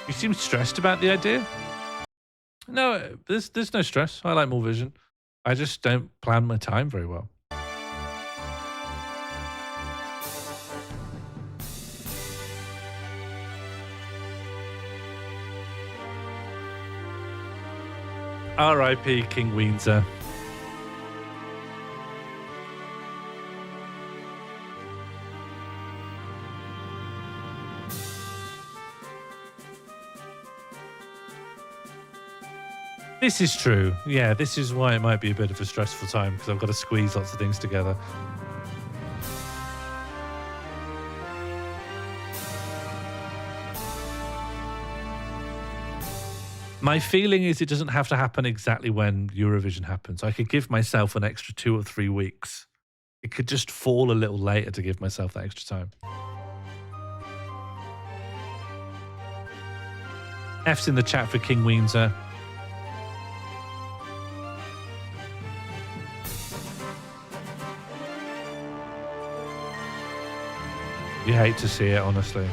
You seem stressed about the idea. No, there's no stress. I like More Vision. I just don't plan my time very well. R.I.P. King Windsor. This is true. Yeah, this is why it might be a bit of a stressful time because I've got to squeeze lots of things together. My feeling is it doesn't have to happen exactly when Eurovision happens. I could give myself an extra 2 or 3 weeks. It could just fall a little later to give myself that extra time. F's in the chat for King Windsor. You hate to see it, honestly.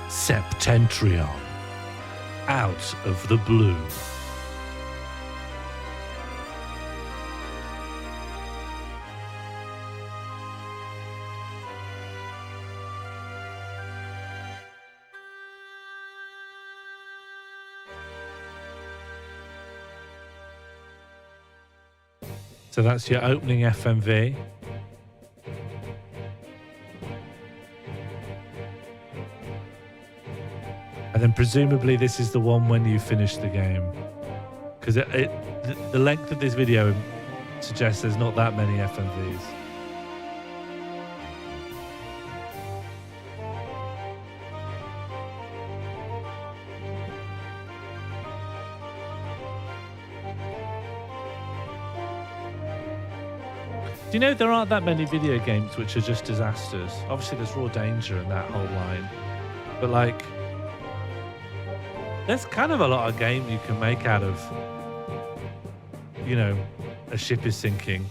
Septentrion. Out of the blue. So that's your opening FMV. And then presumably this is the one when you finish the game. Because the length of this video suggests there's not that many FMVs. Do you know there aren't that many video games which are just disasters? Obviously there's Raw Danger and that whole line. But like, there's kind of a lot of game you can make out of, you know, a ship is sinking.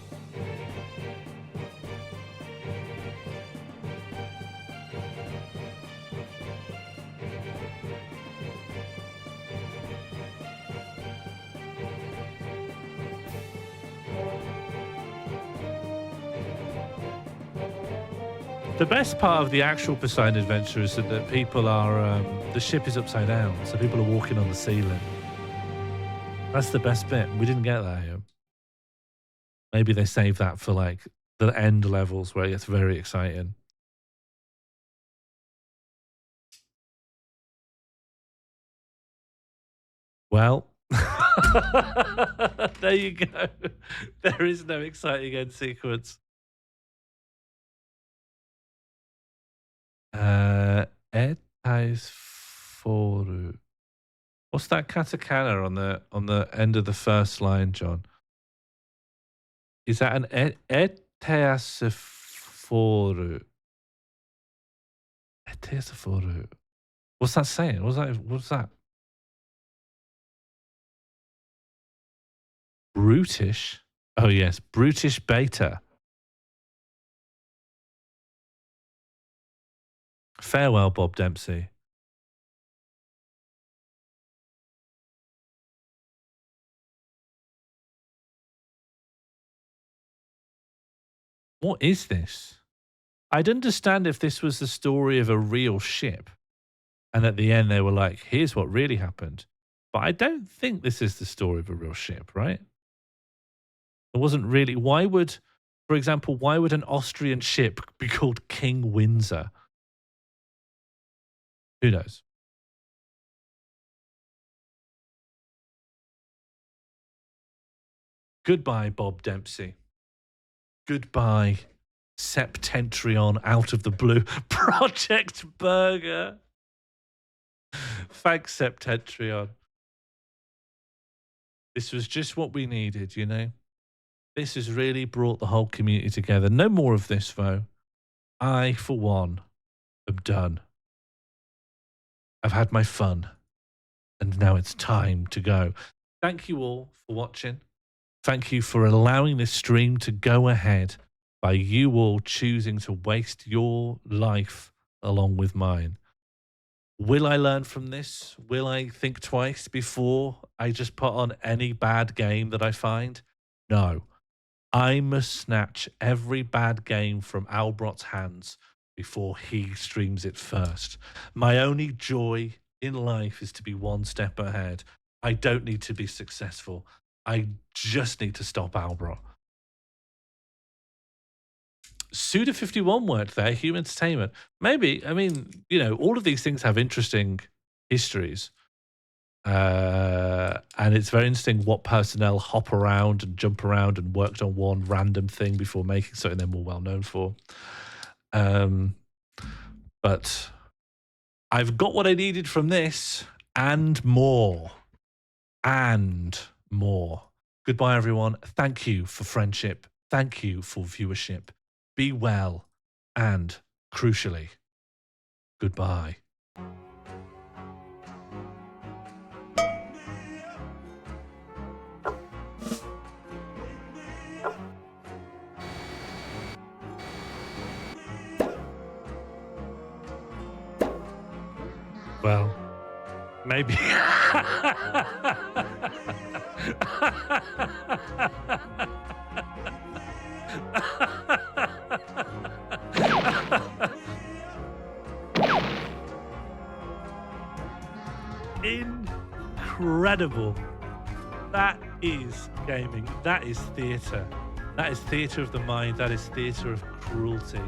The best part of the actual Poseidon adventure is that people are, the ship is upside down, so people are walking on the ceiling. That's the best bit. We didn't get that here. Maybe they saved that for like the end levels where it gets very exciting. Well, there you go. There is no exciting end sequence. Etais foru. What's that katakana on the end of the first line, John? Is that an eteaseforu? Eteaseforu. What's that saying? What's that? Brutish? Oh yes, brutish beta. Farewell, Bob Dempsey. What is this? I'd understand if this was the story of a real ship, and at the end they were like, here's what really happened. But I don't think this is the story of a real ship, right? It wasn't really. Why would, for example, why would an Austrian ship be called King Windsor? Who knows? Goodbye, Bob Dempsey. Goodbye, Septentrion out of the blue. Project Burger. Thanks, Septentrion. This was just what we needed, you know? This has really brought the whole community together. No more of this, though. I, for one, am done. I've had my fun, and now it's time to go. Thank you all for watching. Thank you for allowing this stream to go ahead by you all choosing to waste your life along with mine. Will I learn from this? Will I think twice before I just put on any bad game that I find? No. I must snatch every bad game from Albrot's hands before he streams it first. My only joy in life is to be one step ahead. I don't need to be successful. I just need to stop Albrot. Suda51 worked there, Human Entertainment. Maybe, I mean, you know, all of these things have interesting histories. And it's very interesting what personnel hop around and jump around and worked on one random thing before making something they're more well known for. But I've got what I needed from this and more. And more. Goodbye, everyone. Thank you for friendship. Thank you for viewership. Be well. And crucially, goodbye. Well, maybe. Incredible. That is gaming. That is theatre. That is theatre of the mind. That is theatre of cruelty.